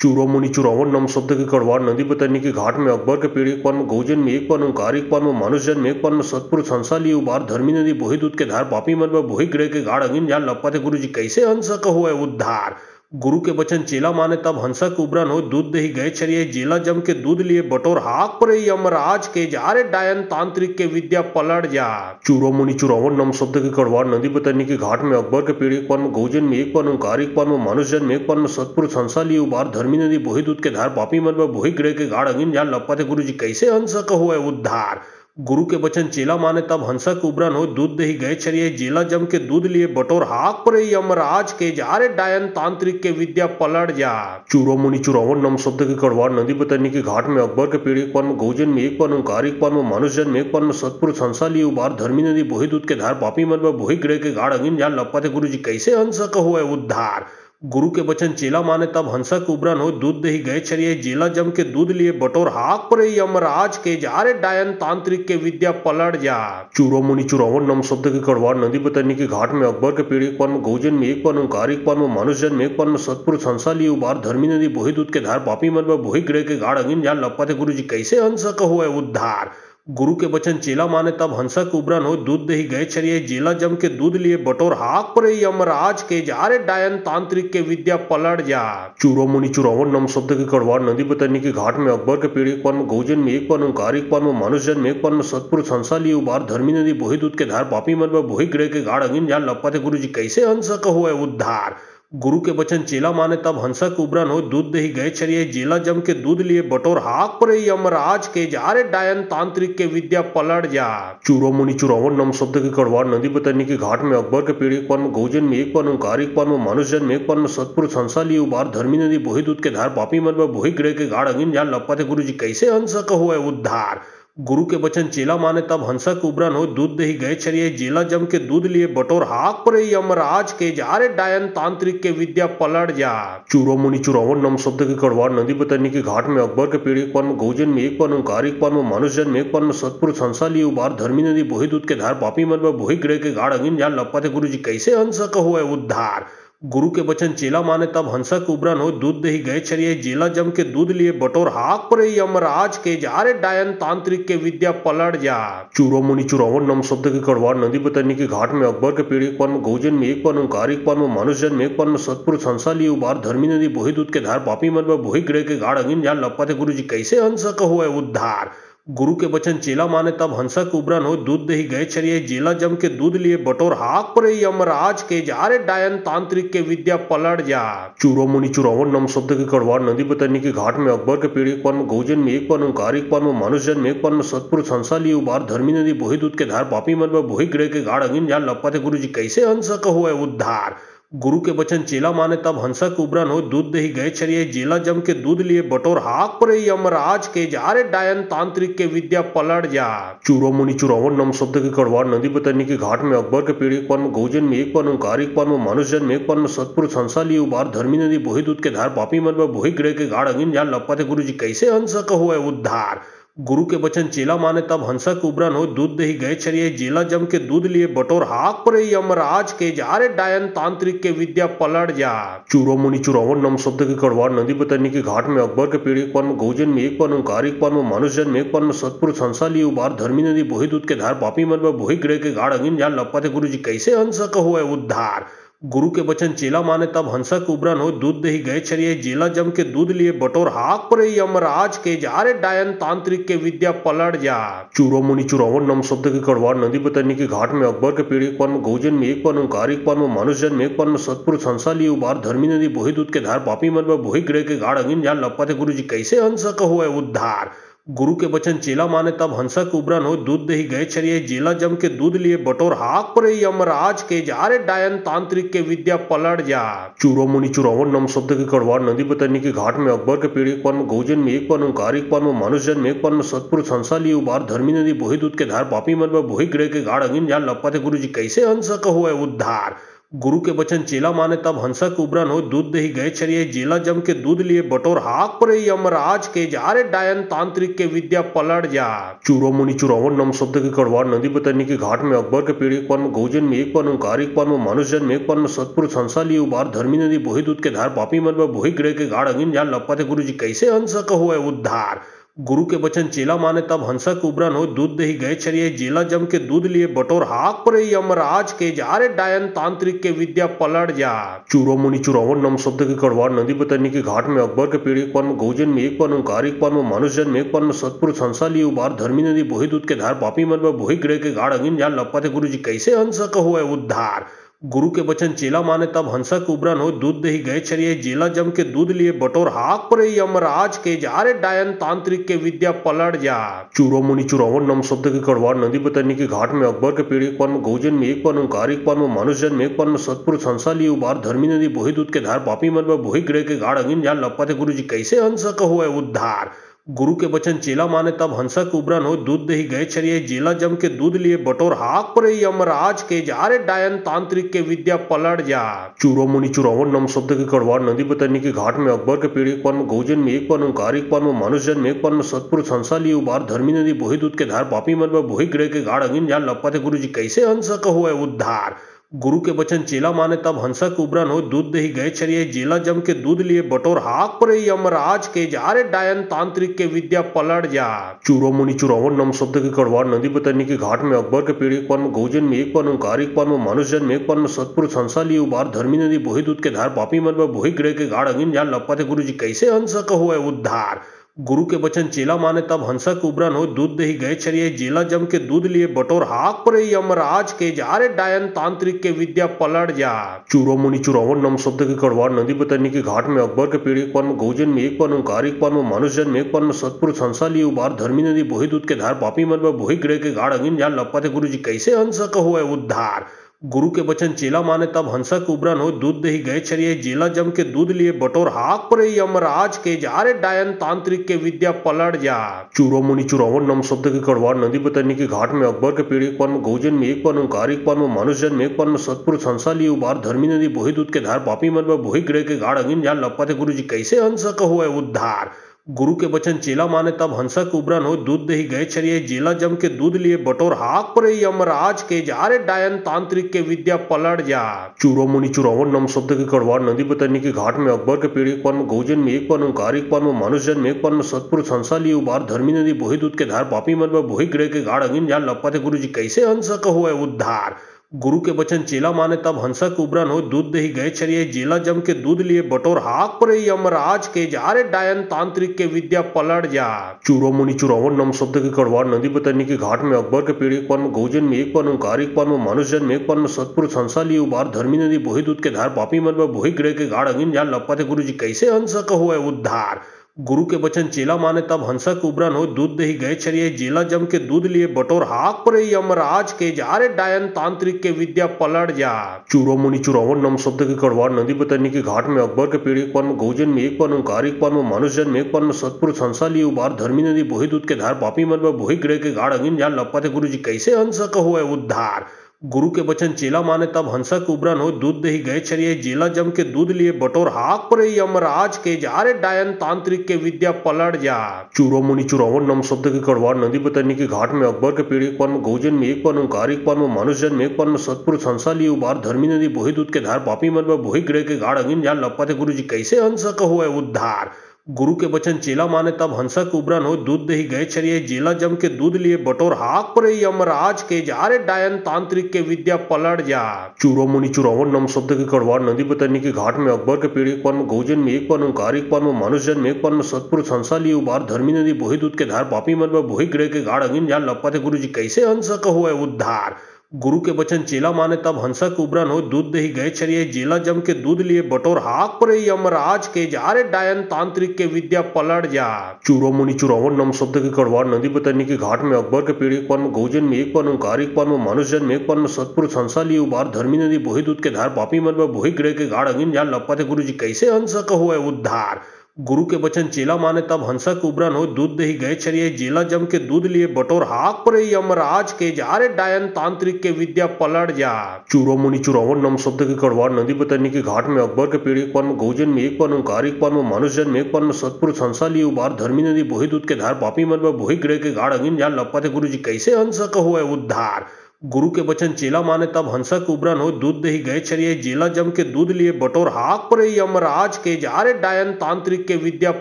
चूरो मुनि चुरावन नम शब्द के कड़वार नदी बतरनी के घाट में अकबर के पेड़ एक पन में गौजन में एक पन ओंकार एक पन में मनुष्य जन्म एक पन में सतपुरुष हंसा लिए उबार धर्मी नदी बोही दूध के धार पापी मन में बोही ग्रह के गाढ़ अगिन जान लपते गुरु जी कैसे हंसक हुए उद्धार। गुरु के बचन चेला माने तब हंसक उबरन हो दूध दही गए छरिये जेला जम के दूध लिए बटोर हाक परे यमराज के जारे डायन तांत्रिक के विद्या पलट जा। चूरो मुनि चुरावन नम शब्द के कड़वार नदी बतरनी के घाट में अकबर के पेड़ एक पन में गौजन में एक पन ओंकार एक पन में मनुष्य जन्म एक पन में सतपुरुष हंसा लिए उबार धर्मी नदी बोही दूध के धार पापी मन में बोही ग्रह के गाढ़ अगिन जान लपते गुरु जी कैसे हंसक हुए उद्धार। गुरु के बचन चेला माने तब हंसक उबरन हो दूध दही गए छरिये जेला जम के दूध लिए बटोर हाक परे यमराज के जारे डायन तांत्रिक के विद्या पलट जा। चूरो मुनि चुरावन नम शब्द के कड़वार नदी बतरनी के घाट में अकबर के पेड़ एक पन में गौजन में एक पन ओंकार एक पन में मनुष्य जन्म एक पन में सतपुरुष हंसा लिए उबार धर्मी नदी बोही दूध के धार पापी मन में बोही ग्रह के गाढ़ अगिन जान लपते गुरु जी कैसे हंसक हुए उद्धार। गुरु के बचन चेला माने तब हंसक उबरन हो दूध दही गए छरिये जेला जम के दूध लिए बटोर हाक परे यमराज के जारे डायन तांत्रिक के विद्या पलट जा। चूरो मुनि चुरावन नम शब्द के कड़वार नदी बतरनी के घाट में अकबर के पेड़ एक पन में गौजन में एक पन ओंकार एक पन में मनुष्य जन्म एक पन में सतपुरुष हंसा लिए उबार धर्मी नदी बोही दूध के धार पापी मन में बोही ग्रह के गाढ़ अगिन जान लपते गुरु जी कैसे हंसक हुए उद्धार। गुरु के बचन चेला माने तब हंसक उबरन हो दूध दही गए छरिये जेला जम के दूध लिए बटोर हाक परे यमराज के जारे डायन तांत्रिक के विद्या पलट जा। चूरो मुनि चुरावन नम शब्द के कड़वार नदी बतरनी के घाट में अकबर के पेड़ एक पन में गौजन में एक पन ओंकार एक पन में मनुष्य जन्म एक पन में सतपुरुष हंसा लिए उबार धर्मी नदी बोही दूध के धार पापी मन में बोही ग्रह के गाढ़ अगिन जान लपते गुरु जी कैसे हंसक हुए उद्धार। गुरु के बचन चेला माने तब हंसक उबरन हो दूध दही गए छरिये जेला जम के दूध लिए बटोर हाक परे यमराज के जारे डायन तांत्रिक के विद्या पलट जा। चूरो मुनि चुरावन नम शब्द के कड़वार नदी बतरनी के घाट में अकबर के पेड़ एक पन में गौजन में एक पन ओंकार एक पन में मनुष्य जन्म एक पन में सतपुरुष हंसा लिए उबार धर्मी नदी बोही दूध के धार पापी मन में बोही ग्रह के गाढ़ अगिन जान लपते गुरु जी कैसे हंसक हुए उद्धार। गुरु के बचन चेला माने तब हंसक उबरन हो दूध दही गए छरिये जेला जम के दूध लिए बटोर हाक परे यमराज के जारे डायन तांत्रिक के विद्या पलट जा। चूरो मुनि चुरावन नम शब्द के कड़वार नदी बतरनी के घाट में अकबर के पेड़ एक पन में गौजन में एक पन ओंकार एक पन में मनुष्य जन्म एक पन में सतपुरुष हंसा लिए उबार धर्मी नदी बोही दूध के धार पापी मन में बोही ग्रह के गाढ़ अगिन जान लपते गुरु जी कैसे हंसक हुए उद्धार। गुरु के बचन चेला माने तब हंसक उबरन हो दूध दही गए चरिए जेला जम के दूध लिए बटोर हाक परे यमराज के जा रे डायन तांत्रिक के विद्या पलट जा। चूरो मुनि चुरावन नम शब्द के कड़वार नदी बतरनी के घाट में अकबर के पीढ़ी पन गौजन में एक पन ओंकार एक पन में मनुष्यजन में एक पन में सतपुरुष हंसा लिए उबार धर्मी नदी बोही दूध के धार पापी मन में बोही ग्रह के गाढ़ अगिन जान लपते गुरु जी कैसे हंसक हुए उद्धार। गुरु के बचन चेला माने तब हंसक उबरन हो दूध दही गए चरिए जेला जम के दूध लिए बटोर हाक परे यमराज के जा रे डायन तांत्रिक के विद्या पलट जा। चूरो मुनि चुरावन नम शब्द के कड़वार नदी बतरनी के घाट में अकबर के पीढ़ी पन गौजन में एक पन ओंकार एक पन में मनुष्यजन में एक पन में सतपुरुष हंसा लिए उबार धर्मी नदी बोही दूध के धार पापी मन में बोही ग्रह के गाढ़ अगिन जान लपते गुरु जी कैसे हंसक हुए उद्धार। गुरु के बचन चेला माने तब हंसक उबरन हो दूध दही गए चरिए जेला जम के दूध लिए बटोर हाक परे यमराज के जा रे डायन तांत्रिक के विद्या पलट जा। चूरो मुनि चुरावन नम शब्द के कड़वार नदी बतरनी के घाट में अकबर के पीढ़ी पन गौजन में एक पन ओंकार एक पन में मनुष्यजन में एक पन में सतपुरुष हंसा लिए उबार धर्मी नदी बोही दूध के धार पापी मन में बोही ग्रह के गाढ़ अगिन जान लपते गुरु जी कैसे हंसक हुए उद्धार। गुरु के बचन चेला माने तब हंसक उबरन हो दूध दही गए चरिए जेला जम के दूध लिए बटोर हाक परे यमराज के जा रे डायन तांत्रिक के विद्या पलट जा। चूरो मुनि चुरावन नम शब्द के कड़वार नदी बतरनी के घाट में अकबर के पीढ़ी पन गौजन में एक पन ओंकार एक पन में मनुष्यजन में एक पन में सतपुरुष हंसा लिए उबार धर्मी नदी बोही दूध के धार पापी मन में बोही ग्रह के गाढ़ अगिन जान लपते गुरु जी कैसे हंसक हुए उद्धार। गुरु के बचन चेला माने तब हंसक उबरन हो दूध दही गए चरिए जेला जम के दूध लिए बटोर हाक परे यमराज के जा रे डायन तांत्रिक के विद्या पलट जा। चूरो मुनि चुरावन नम शब्द के कड़वार नदी बतरनी के घाट में अकबर के पीढ़ी पन गौजन में एक पन ओंकार एक पन में मनुष्यजन में एक पन में सतपुरुष हंसा लिए उबार धर्मी नदी बोही दूध के धार पापी मन में बोही ग्रह के गाढ़ अगिन जान लपते गुरु जी कैसे हंसक हुए उद्धार। गुरु के बचन चेला माने तब हंसक उबरन हो दूध दही गए चरिए जेला जम के दूध लिए बटोर हाक परे यमराज के जा रे डायन तांत्रिक के विद्या पलट जा। चूरो मुनि चुरावन नम शब्द के कड़वार नदी बतरनी के घाट में अकबर के पीढ़ी पन गौजन में एक पन ओंकार एक पन में मनुष्यजन में एक पन में सतपुरुष हंसा लिए उबार धर्मी नदी बोही दूध के धार पापी मन में बोही ग्रह के गाढ़ अगिन जान लपते गुरु जी कैसे हंसक हुए उद्धार। गुरु के बचन चेला माने तब हंसक उबरन हो दूध दही गए चरिए जेला जम के दूध लिए बटोर हाक परे यमराज के जा रे डायन तांत्रिक के विद्या पलट जा। चूरो मुनि चुरावन नम शब्द के कड़वार नदी बतरनी के घाट में अकबर के पीढ़ी पन गौजन में एक पन ओंकार एक पन में मनुष्यजन में एक पन में सतपुरुष हंसा लिए उबार धर्मी नदी बोही दूध के धार पापी मन में बोही ग्रह के गाढ़ अगिन जान लपते गुरु जी कैसे हंसक हुए उद्धार। गुरु के बचन चेला माने तब हंसक उबरन हो दूध दही गए चरिए जेला जम के दूध लिए बटोर हाक परे यमराज के जा रे डायन तांत्रिक के विद्या पलट जा। चूरो मुनि चुरावन नम शब्द के कड़वार नदी बतरनी के घाट में अकबर के पीढ़ी पन गौजन में एक पन ओंकार एक पन में मनुष्यजन में एक पन में सतपुरुष हंसा लिए उबार धर्मी नदी बोही दूध के धार पापी मन में बोही ग्रह के गाढ़ अगिन जान लपते गुरु जी कैसे हंसक हुए उद्धार। गुरु के बचन चेला माने तब हंसक उबरन हो दूध दही गए चरिए जेला जम के दूध लिए बटोर हाक परे यमराज के जा रे डायन तांत्रिक के विद्या पलट जा। चूरो मुनि चुरावन नम शब्द के कड़वार नदी बतरनी के घाट में अकबर के पीढ़ी पन गौजन में एक पन ओंकार एक पन में मनुष्यजन में एक पन में सतपुरुष हंसा लिए उबार धर्मी नदी बोही दूध के धार पापी मन में बोही ग्रह के गाढ़ अगिन जान लपते गुरु जी कैसे हंसक हुए उद्धार। गुरु के बचन चेला माने तब हंसक उबरन हो दूध दही गए चरिए जेला जम के दूध लिए बटोर हाक परे यमराज के जा रे डायन तांत्रिक के विद्या पलट जा। चूरो मुनि चुरावन नम शब्द के कड़वार नदी बतरनी के घाट में अकबर के पीढ़ी पन गौजन में एक पन ओंकार एक पन में मनुष्यजन में एक पन में सतपुरुष हंसा लिए उबार धर्मी नदी बोही दूध के धार पापी मन में बोही ग्रह के गाढ़ अगिन जान लपते गुरु जी कैसे हंसक हुए उद्धार। गुरु के बचन चेला माने तब हंसक उबरन हो दूध दही गए चरिए जेला जम के दूध लिए बटोर हाक परे यमराज के जा रे डायन तांत्रिक के विद्या पलट जा। चूरो मुनि चुरावन नम शब्द के कड़वार नदी बतरनी के घाट में अकबर के पीढ़ी पन गौजन में एक पन ओंकार एक पन में मनुष्यजन में एक पन में सतपुरुष हंसा लिए उबार धर्मी नदी बोही दूध के धार पापी मन में बोही ग्रह के गाढ़ अगिन जान लपते गुरु जी कैसे हंसक हुए उद्धार। गुरु के बचन चेला माने तब हंसक उबरन हो दूध दही गए चरिए जेला जम के दूध लिए बटोर हाक परे यमराज के जा रे डायन तांत्रिक के विद्या पलट जा। चूरो मुनि चुरावन नम शब्द के कड़वार नदी बतरनी के घाट में अकबर के पीढ़ी पन गौजन में एक पन ओंकार एक पन में मनुष्यजन में एक पन में सतपुरुष हंसा लिए उबार धर्मी नदी बोही दूध के धार पापी मन में बोही ग्रह के गाढ़ अगिन जान लपते गुरु जी कैसे हंसक हुए उद्धार। गुरु के बचन चेला माने तब हंसक उबरन हो दूध दही गए चरिए जेला जम के दूध लिए बटोर हाक परे यमराज के जा रे डायन तांत्रिक के विद्या पलट जा। चूरो मुनि चुरावन नम शब्द के कड़वार नदी बतरनी के घाट में अकबर के पीढ़ी पन गौजन में एक पन ओंकार एक पन में मनुष्यजन में एक पन में सतपुरुष हंसा लिए उबार धर्मी नदी बोही दूध के धार पापी मन में बोही ग्रह के गाढ़ अगिन जान लपते गुरु जी कैसे हंसक हुए उद्धार। गुरु के बचन चेला माने तब हंसक उबरन हो दूध दही गए छरिये जेला जम के दूध लिए बटोर हाक पर यमराज के जारे डायन तांत्रिक के विद्या पलट जा। चूरो मुनि चुरावन नम शब्द के कड़वार नदी बतरनी के घाट में अकबर के पीढ़ी एक पन गौजन में एक पन ओंकार एक पन मनुष्य जन में एक पन सतपुर संसा लिए उबार धर्मी नदी बोही दूध के धार पापी मन में बोही ग्रह के गाढ़ अगिन झाल लपते गुरु जी कैसे हंसक हो उद्धार। गुरु के बचन चेला माने तब हंसक उबरन हो दूध दही गए छरिये जेला जम के दूध लिए बटोर हाक पर यमराज के जारे डायन तांत्रिक के विद्या पलट जा। चूरो मुनि चुरावन नम शब्द के कड़वार नदी बतरनी के घाट में अकबर के पीढ़ी एक पन गौजन में एक पन ओंकार एक पन मनुष्य जन में एक पन सतपुर संसा लिए उबार धर्मी नदी बोही दूध के धार पापी मन में बोही ग्रह के गाढ़ अगिन झाल लपते गुरु जी कैसे हंसक हो उद्धार। गुरु के बचन चेला माने तब हंसक उबरन हो दूध दही गए छरिये जेला जम के दूध लिए बटोर हाक पर यमराज के जारे डायन तांत्रिक के विद्या पलट जा। चूरो मुनि चुरावन नम शब्द के कड़वार नदी बतरनी के घाट में अकबर के पीढ़ी एक पन गौजन में एक पन ओंकार एक पन मनुष्य जन में एक पन सतपुर संसा लिए उबार धर्मी नदी बोही दूध के धार पापी मन में बोही ग्रह के गाढ़ अगिन झाल लपते गुरु जी कैसे हंसक हो उद्धार। गुरु के बचन चेला माने तब हंसक उबरन हो दूध दही गए छरिये जेला जम के दूध लिए बटोर हाक पर यमराज के जारे डायन तांत्रिक के विद्या पलट जा। चूरो मुनि चुरावन नम शब्द के कड़वार नदी बतरनी के घाट में अकबर के पीढ़ी एक पन गौजन में एक पन ओंकार एक पन मनुष्य जन में एक पन सतपुर संसा लिए उबार धर्मी नदी बोही दूध के धार पापी मन में बोही ग्रह के गाढ़ अगिन झाल लपते गुरु जी कैसे हंसक हो उद्धार। गुरु के बचन चेला माने तब हंसक उबरन हो दूध दही गए छरिये जेला जम के दूध लिए बटोर हाक पर यमराज के जारे डायन तांत्रिक के विद्या पलट जा। चूरो मुनि चुरावन नम शब्द के कड़वार नदी बतरनी के घाट में अकबर के पीढ़ी एक पन गौजन में एक पन ओंकार एक पन मनुष्य जन में एक पन सतपुर संसा लिए उबार धर्मी नदी बोही दूध के धार पापी मन में बोही ग्रह के गाढ़ अगिन झाल लपते गुरु जी कैसे हंसक हो उद्धार। गुरु के बचन चेला माने तब हंसक उबरन हो दूध दही गए छरिये जेला जम के दूध लिए बटोर हाक पर यमराज के जारे डायन तांत्रिक के विद्या पलट जा। चूरो मुनि चुरावन नम शब्द के कड़वार नदी बतरनी के घाट में अकबर के पीढ़ी एक पन गौजन में एक पन ओंकार एक पन मनुष्य जन में एक पन सतपुर संसा लिए उबार धर्मी नदी बोही दूध के धार पापी मन में बोही ग्रह के गाढ़ अगिन झाल लपते गुरु जी कैसे हंसक हो उद्धार। गुरु के बचन चेला माने तब हंसक उबरन हो दूध दही गए छरिये जेला जम के दूध लिए बटोर हाक पर यमराज के जारे डायन तांत्रिक के विद्या पलट जा। चूरो मुनि चुरावन नम शब्द के कड़वार नदी बतरनी के घाट में अकबर के पीढ़ी एक पन गौजन में एक पन ओंकार एक पन मनुष्य जन में एक पन सतपुर संसा लिए उबार धर्मी नदी बोही दूध के धार पापी मन में बोही ग्रह के गाढ़ अगिन झाल लपते गुरु जी कैसे हंसक हो उद्धार। गुरु के बचन चेला माने तब हंसक उबरन हो दूध दही गए छरिये जेला जम के दूध लिए बटोर हाक पर यमराज के जारे डायन तांत्रिक के विद्या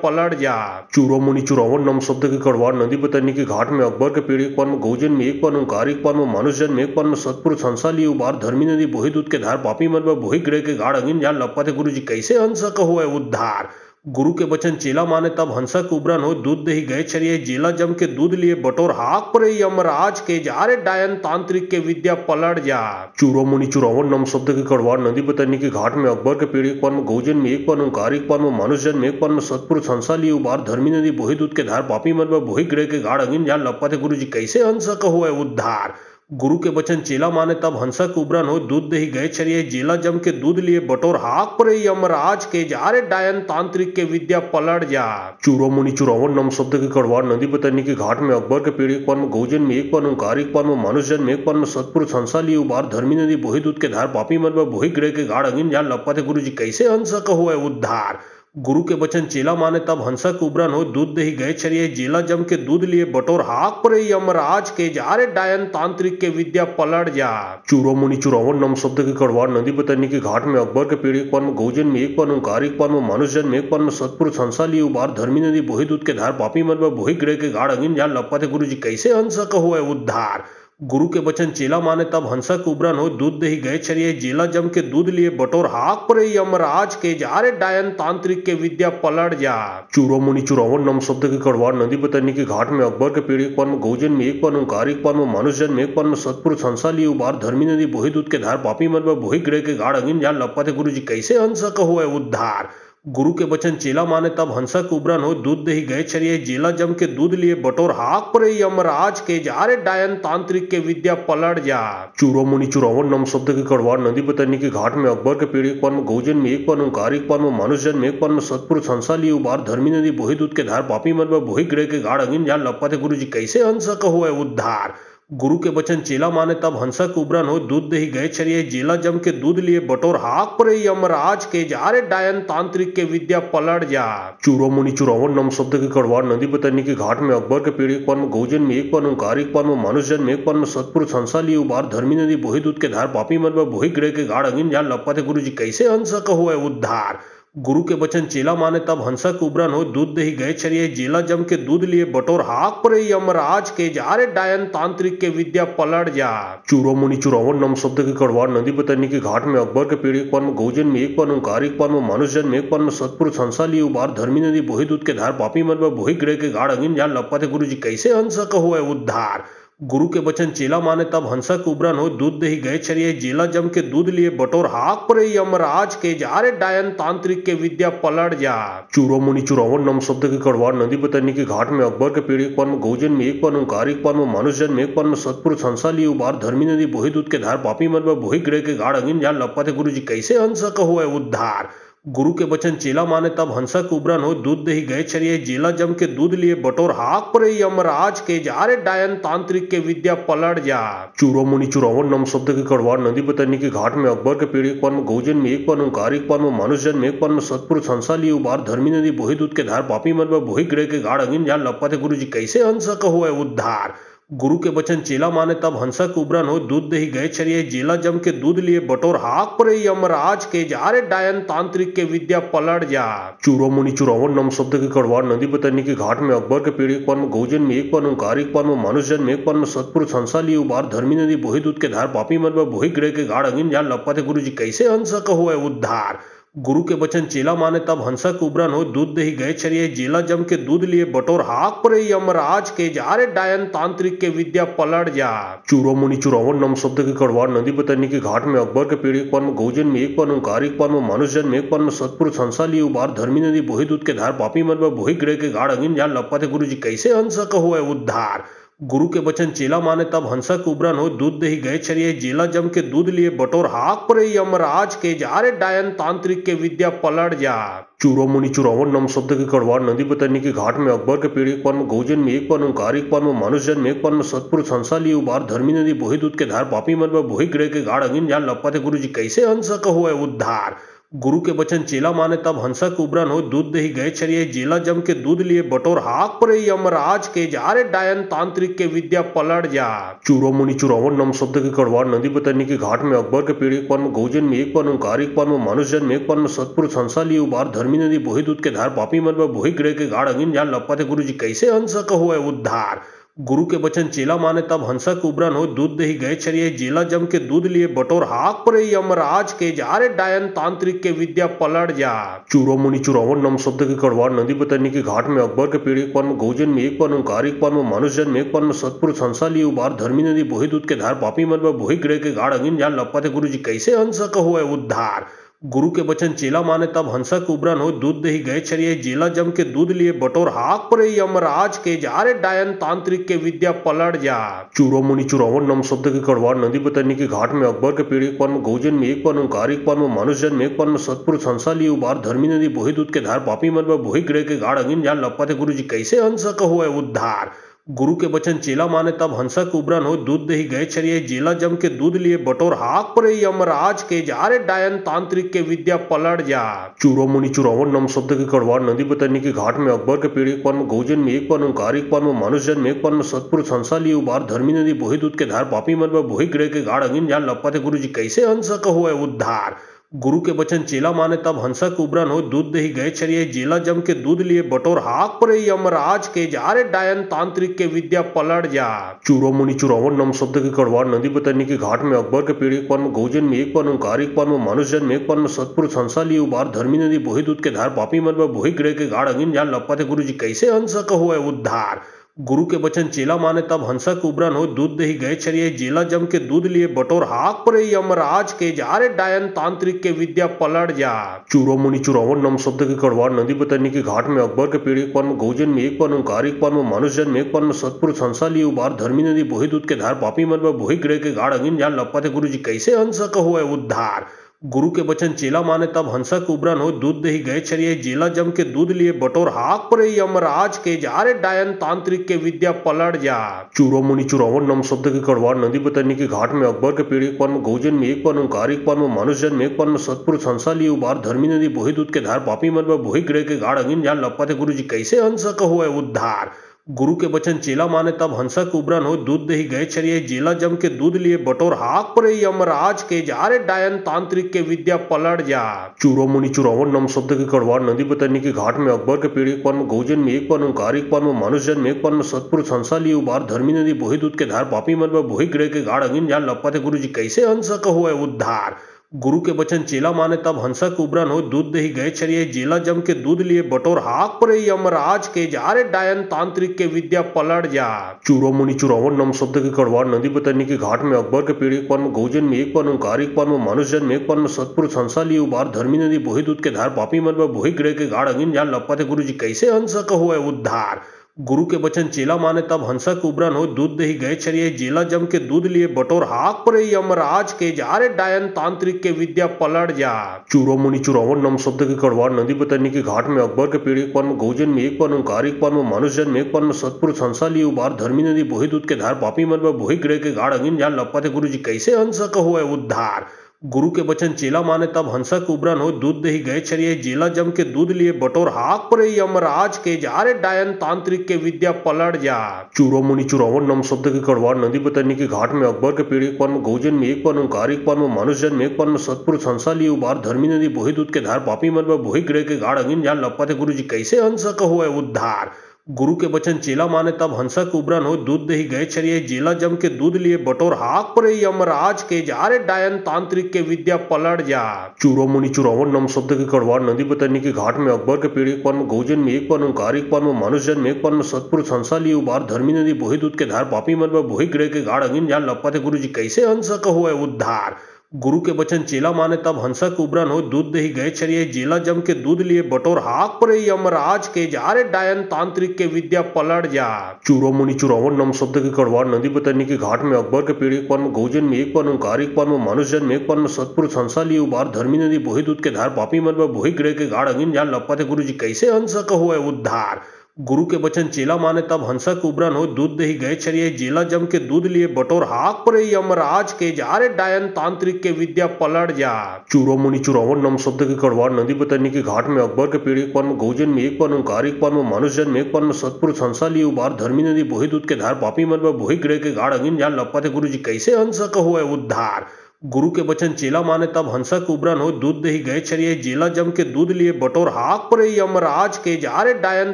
पलट जा। चूरो मुनि चुरावन नम शब्द के कड़वार नदी बतरनी के घाट में अकबर के पीढ़ी एक पन गौजन में एक पन ओंकार एक पन मनुष्य जन में एक पन सतपुर संसा लिए उबार धर्मी नदी बोही दूध के धार पापी मन में बोही ग्रह के गाढ़ अगिन झाल लपते गुरु जी कैसे हंसक हो उद्धार। गुरु के बचन चेला माने तब हंसक उबरन हो दूध दही गए छरिये जेला जम के दूध लिए बटोर हाक पर यमराज के जारे डायन तांत्रिक के विद्या पलट जा। चूरो मुनि चुरावन नम शब्द के कड़वार नदी बतरनी के घाट में अकबर के पीढ़ी एक पन गौजन में एक पन ओंकार एक पन मनुष्य जन में एक पन सतपुर संसा लिए उबार धर्मी नदी बोही दूध के धार पापी मन में बोही ग्रह के गाढ़ अगिन झाल लपते गुरु जी कैसे हंसक हो उद्धार। गुरु के बचन चेला माने तब हंसक उबरन हो दूध दही गए छरिये जेला जम के दूध लिए बटोर हाक पर यमराज के जारे डायन तांत्रिक के विद्या पलट जा। चूरो मुनि चुरावन नम शब्द के कड़वार नदी बतरनी के घाट में अकबर के पीढ़ी एक पन गौजन में एक पन ओंकार एक पन मनुष्य जन में एक पन सतपुर संसा लिए उबार धर्मी नदी बोही दूध के धार पापी मन में बोही ग्रह के गाढ़ अगिन झाल लपते गुरु जी कैसे हंसक हो उद्धार। गुरु के बचन चेला माने तब हंसक उबरन हो दूध दही गए छरिये जेला जम के दूध लिए बटोर हाक पर यमराज के जारे डायन तांत्रिक के विद्या पलट जा। चूरो मुनि चुरावन नम शब्द के कड़वार नदी बतरनी के घाट में अकबर के पीढ़ी एक पन गौजन में एक पन ओंकार एक पन मनुष्य जन में एक पन सतपुर संसा लिए उबार धर्मी नदी बोही दूध के धार पापी मन में बोही ग्रह के गाढ़ अगिन झाल लपते गुरु जी कैसे हंसक हो उद्धार। गुरु के बचन चेला माने तब हंसक उबरन हो दूध दही गए छरिये जेला जम के दूध लिए बटोर हाक पर यमराज के जारे डायन तांत्रिक के विद्या पलट जा। चूरो मुनि चुरावन नम शब्द के कड़वार नदी बतरनी के घाट में अकबर के पीढ़ी एक पन गौजन में एक पन ओंकार एक पन मनुष्य जन में एक पन सतपुर संसा लिए उबार धर्मी नदी बोही दूध के धार पापी मन में बोही ग्रह के गाढ़ अगिन झाल लपते गुरु जी कैसे हंसक हो उद्धार। गुरु के बचन चेला माने तब हंसक उबरन हो दूध दही गए छरिये जेला जम के दूध लिए बटोर हाक पर यमराज के जारे डायन तांत्रिक के विद्या पलट जा। चूरो मुनि चुरावन नम शब्द के कड़वार नदी बतरनी के घाट में अकबर के पीढ़ी एक पन गौजन में एक पन ओंकार एक पन मनुष्य जन में एक पन सतपुर संसा लिए उबार धर्मी नदी बोही दूध के धार पापी मन में बोही ग्रह के गाढ़ अगिन झाल लपते गुरु जी कैसे हंसक हो उद्धार। गुरु के बचन चेला माने तब हंसक उबरन हो दूध दही गए छरिये जेला जम के दूध लिए बटोर हाक परे यमराज के जा रे डायन तांत्रिक के विद्या पलट जा। चूरो मुनि चुरावन नम शब्द के कड़वार नदी बतरनी के घाट में अकबर के पीढ़ी पन गौजन में एक पन ओंकार एक पन में मनुष्यजन में एक पन में सतपुरुष हंसा लिए उबार धर्मी नदी बोही दूध के धार पापी मन में बोही ग्रह के गाढ़ अगिन जान लपते गुरु जी कैसे हंसक हुए उद्धार। गुरु के बचन चेला माने तब हंसक उबरन हो दूध दही गए छरिये जेला जम के दूध लिए बटोर हाक परे यमराज के जा रे डायन तांत्रिक के विद्या पलट जा। चूरो मुनि चुरावन नम शब्द के कड़वार नदी बतरनी के घाट में अकबर के पीढ़ी पन में गौजन में एक पन ओंकार एक पन में मनुष्यजन में एक पन में सतपुरुष हंसा लिए उबार धर्मी नदी बोही दूध के धार पापी मन में बोही ग्रह के गाढ़ अगिन जान लपते गुरु जी कैसे हंसक हुए उद्धार। गुरु के बचन चेला माने तब हंसक उबरन हो दूध दही गए छरिये जेला जम के दूध लिए बटोर हाक परे यमराज के जा रे डायन तांत्रिक के विद्या पलट जा। चूरो मुनि चुरावन नम शब्द के कड़वार नदी बतरनी के घाट में अकबर के पीढ़ी पन में गौजन में एक पन ओंकार एक पन में मनुष्यजन में एक पन में सतपुरुष हंसा लिए उबार धर्मी नदी बोही दूध के धार पापी मन में बोही ग्रह के गाढ़ अगिन जान लपते गुरु जी कैसे हंसक हुए उद्धार। गुरु के बचन चेला माने तब हंसक उबरन हो दूध दही गए छरिये जेला जम के दूध लिए बटोर हाक परे यमराज के जा रे डायन तांत्रिक के विद्या पलट जा। चूरो मुनि चुरावन नम शब्द के कड़वार नदी बतरनी के घाट में अकबर के पीढ़ी पन में गौजन में एक पन ओंकार एक पन में मनुष्यजन में एक पन में सतपुरुष हंसा लिए उबार धर्मी नदी बोही दूध के धार पापी मन में बोही ग्रह के गाढ़ अगिन जान लपते गुरु जी कैसे हंसक हुए उद्धार। गुरु के बचन चेला माने तब हंसक उबरन हो दूध दही गए छरिये जेला जम के दूध लिए बटोर हाक परे यमराज के जा रे डायन तांत्रिक के विद्या पलट जा। चूरो मुनि चुरावन नम शब्द के कड़वार नदी बतरनी के घाट में अकबर के पीढ़ी पन में गौजन में एक पन ओंकार एक पन में मनुष्यजन में एक पन में सतपुरुष हंसा लिए उबार धर्मी नदी बोही दूध के धार पापी मन में बोही ग्रह के गाढ़ अगिन जान लपते गुरु जी कैसे हंसक हुए उद्धार। गुरु के बचन चेला माने तब हंसक उबरन हो दूध दही गए छरिये जेला जम के दूध लिए बटोर हाक परे यमराज के जा रे डायन तांत्रिक के विद्या पलट जा। चूरो मुनि चुरावन नम शब्द के कड़वार नदी बतरनी के घाट में अकबर के पीढ़ी पन में गौजन में एक पन ओंकार एक पन में मनुष्यजन में एक पन में सतपुरुष हंसा लिए उबार धर्मी नदी बोही दूध के धार पापी मन में बोही ग्रह के गाढ़ अगिन जान लपते गुरु जी कैसे हंसक हुए उद्धार। गुरु के बचन चेला माने तब हंसक उबरन हो दूध दही गए छरिये जेला जम के दूध लिए बटोर हाक परे यमराज के जा रे डायन तांत्रिक के विद्या पलट जा। चूरो मुनि चुरावन नम शब्द के कड़वार नदी बतरनी के घाट में अकबर के पीढ़ी पन में गौजन में एक पन ओंकार एक पन में मनुष्यजन में एक पन में सतपुरुष हंसा लिए उबार धर्मी नदी बोही दूध के धार पापी मन में बोही ग्रह के गाढ़ अगिन जान लपते गुरु जी कैसे हंसक हुए उद्धार। गुरु के बचन चेला माने तब हंसक उबरन हो दूध दही गए छरिये जेला जम के दूध लिए बटोर हाक परे यमराज के जा रे डायन तांत्रिक के विद्या पलट जा। चूरो मुनि चुरावन नम शब्द के कड़वार नदी बतरनी के घाट में अकबर के पीढ़ी पन में गौजन में एक पन ओंकार एक पन में मनुष्यजन में एक पन में सतपुरुष हंसा लिए उबार धर्मी नदी बोही दूध के धार पापी मन में बोही ग्रह के गाढ़ अगिन जान लपते गुरु जी कैसे हंसक हुए उद्धार। गुरु के बचन चेला माने तब हंसक उबरन हो दूध दही गए छरिये जेला जम के दूध लिए बटोर हाक परे यमराज के जा रे डायन तांत्रिक के विद्या पलट जा। चूरो मुनि चुरावन नम शब्द के कड़वार नदी बतरनी के घाट में अकबर के पीढ़ी पन में गौजन में एक पन ओंकार एक पन में मनुष्यजन में एक पन में सतपुरुष हंसा लिए उबार धर्मी नदी बोही दूध के धार पापी मन में बोही ग्रह के गाढ़ अगिन जान लपते गुरु जी कैसे हंसक हुए उद्धार। गुरु के बचन चेला माने तब हंसक उबरन हो दूध दही गए छरिये जेला जम के दूध लिए बटोर हाक परे यमराज के जा रे डायन तांत्रिक के विद्या पलट जा। चूरो मुनि चुरावन नम शब्द के कड़वार नदी बतरनी के घाट में अकबर के पीढ़ी पन में गौजन में एक पन ओंकार एक पन में मनुष्यजन में एक पन में सतपुरुष हंसा लिए उबार धर्मी नदी बोही दूध के धार पापी मन में बोही ग्रह के गाढ़ अगिन जान लपते गुरु जी कैसे हंसक हुए उद्धार। गुरु के बचन चेला माने तब हंसक उबरन हो दूध दही गए छरिये जेला जम के दूध लिए बटोर हाक परे यमराज के जा रे डायन तांत्रिक के विद्या पलट जा। चूरो मुनि चुरावन नम शब्द के कड़वार नदी बतरनी के घाट में अकबर के पीढ़ी पन में गौजन में एक पन ओंकार एक पन में मनुष्यजन में एक पन में सतपुरुष हंसा लिए उबार धर्मी नदी बोही दूध के धार पापी मन में बोही ग्रह के गाढ़ अगिन जान लपते गुरु जी कैसे हंसक हुए उद्धार। गुरु के बचन चेला माने तब हंसक उबरन हो दूध दही गए छरिये जेला जम के दूध लिए बटोर हाक परे यमराज के जा रे डायन तांत्रिक के विद्या पलट जा। चूरो मुनि चुरावन नम शब्द के कड़वार नदी बतरनी के घाट में अकबर के पीढ़ी पन में गौजन में एक पन ओंकार एक पन में मनुष्यजन में एक पन में सतपुरुष हंसा लिए उबार धर्मी नदी बोही दूध के धार पापी मन में बोही ग्रह के गाढ़ अगिन जान लपते गुरु जी कैसे हंसक हुए उद्धार। गुरु के बचन चेला माने तब हंसक उबरन हो दूध दही गए छरिये जेला जम के दूध लिए बटोर हाक परे यमराज के जा रे डायन तांत्रिक के विद्या पलट जा। चूरो मुनि चुरावन नम शब्द के कड़वार नदी बतरनी के घाट में अकबर के पीढ़ी पन में गौजन में एक पन ओंकार एक पन में मनुष्यजन में एक पन में सतपुरुष हंसा लिए उबार धर्मी नदी बोही दूध के धार पापी मन में बोही ग्रह के गाढ़ अगिन जान लपते गुरु जी कैसे हंसक हुए उद्धार। गुरु के बचन चेला माने तब हंसक उबरन हो दूध दही गए छरिये जेला जम के दूध लिए बटोर हाक परे यमराज के जारे डायन तांत्रिक के विद्या पलट जा। चूरो मुनि चुरावन नम शब्द के कड़वार नदी बतरनी के घाट में अकबर के पीढ़ी पन में गौजन में एक पन में कारिक पन में मनुष्यजन में एक पन में सतपुरुष हंसा लिए उबार धर्मी नदी बोही दूध के धार पापी मन में बोही ग्रह के गाढ़ अगिन जान लपते गुरु जी कैसे हंसक हुए उद्धार। गुरु के बचन चेला माने तब हंसक उबरन हो दूध दही गए छरिये जेला जम के दूध लिए बटोर हाक परे यमराज के जारे डायन तांत्रिक के विद्या पलट जा। चूरो मुनि चुरावन नम शब्द के कड़वार नदी बतरनी के घाट में अकबर के पीढ़ी पन में गौजन में एक पन में कारिक पन में मनुष्यजन में एक पन में सतपुरुष हंसा लिए उबार धर्मी नदी बोही दूध के धार पापी मन में बोही ग्रह के गाढ़ अगिन जान लपते गुरु जी कैसे हंसक हुए उद्धार। गुरु के बचन चेला माने तब हंसक उबरन हो दूध दही गए छरिये जेला जम के दूध लिए बटोर हाक परे यमराज के जारे डायन तांत्रिक के विद्या पलट जा। चूरो मुनि चुरावन नम शब्द के कड़वार नदी बतरनी के घाट में अकबर के पीढ़ी पन में गौजन में एक पन में कारिक पन में मनुष्यजन में एक पन में सतपुरुष हंसा लिए उबार धर्मी नदी बोही दूध के धार पापी मन में बोही ग्रह के गाढ़ अगिन जान लपते गुरु जी कैसे हंसक हुए उद्धार। गुरु के बचन चेला माने तब हंसक उबरन हो दूध दही गए छरिये जेला जम के दूध लिए बटोर हाक परे यमराज के जारे डायन तांत्रिक के विद्या पलट जा। चूरो मुनि चुरावन नम शब्द के कड़वार नदी बतरनी के घाट में अकबर के पीढ़ी पन में गौजन में एक पन में कारिक पन में मनुष्यजन में एक पन में सतपुरुष हंसा लिए उबार धर्मी नदी बोही दूध के धार पापी मन में बोही ग्रह के गाढ़ अगिन जान लपते गुरु जी कैसे हंसक हुए उद्धार। गुरु के बचन चेला माने तब हंसक उबरन हो दूध दही गए छरिये जेला जम के दूध लिए बटोर हाक परे यमराज के जारे डायन तांत्रिक के विद्या पलट जा। चूरो मुनि चुरावन नम शब्द के कड़वार नदी बतरनी के घाट में अकबर के पीढ़ी पन में गौजन में एक पन में कारिक पन में मनुष्यजन में एक पन में सतपुरुष हंसा लिए उबार धर्मी नदी बोही दूध के धार पापी मन में बोही ग्रह के गाढ़ अगिन जान लपते गुरु जी कैसे हंसक हुए उद्धार। गुरु के बचन चेला माने तब हंसक उबरन हो दूध दही गए छरिये जेला जम के दूध लिए बटोर हाक परे यमराज के जारे डायन तांत्रिक के विद्या पलट जा। चूरो मुनि चुरावन नम शब्द के कड़वार नदी बतरनी के घाट में अकबर के पीढ़ी पन में गौजन में एक पन में कारिक पन में मनुष्यजन में एक पन में सतपुरुष हंसा लिए उबार धर्मी नदी बोही दूध के धार पापी मन में बोही ग्रह के गाढ़ अगिन जान लपते गुरु जी कैसे हंसक हुए उद्धार। गुरु के बचन चेला माने तब हंसक उबरन हो दूध दही गए छरिये जेला जम के दूध लिए बटोर हाक परे यमराज के जारे डायन तांत्रिक के विद्या पलट जा। चूरो मुनि चुरावन नम शब्द के कड़वार नदी बतरनी के घाट में अकबर के पीढ़ी पन में गौजन में एक पन में कारिक पन में मनुष्यजन में एक पन में सतपुरुष हंसा लिए उबार धर्मी नदी बोही दूध के धार पापी मन में बोही ग्रह के गाढ़ अगिन जान लपते गुरु जी कैसे हंसक हुए उद्धार। गुरु के बचन चेला माने तब हंसक उबरन हो दूध दही गए छरिये जेला जम के दूध लिए बटोर हाक परे यमराज के जारे डायन तांत्रिक के विद्या पलट जा। चूरो मुनि चुरावन नम शब्द के कड़वार नदी बतरनी के घाट में अकबर के पीढ़ी पन में गौजन में एक पन में कारिक पन में मनुष्यजन में एक पन में सतपुरुष हंसा लिए उबार धर्मी नदी बोही दूध के धार पापी मन में बोही ग्रह के गाढ़ अगिन जान लपते गुरु जी कैसे हंसक हुए उद्धार। गुरु के बचन चेला माने तब हंसक उबरन हो दूध दही गए छरिये जेला जम के दूध लिए बटोर हाक परे यमराज के जारे डायन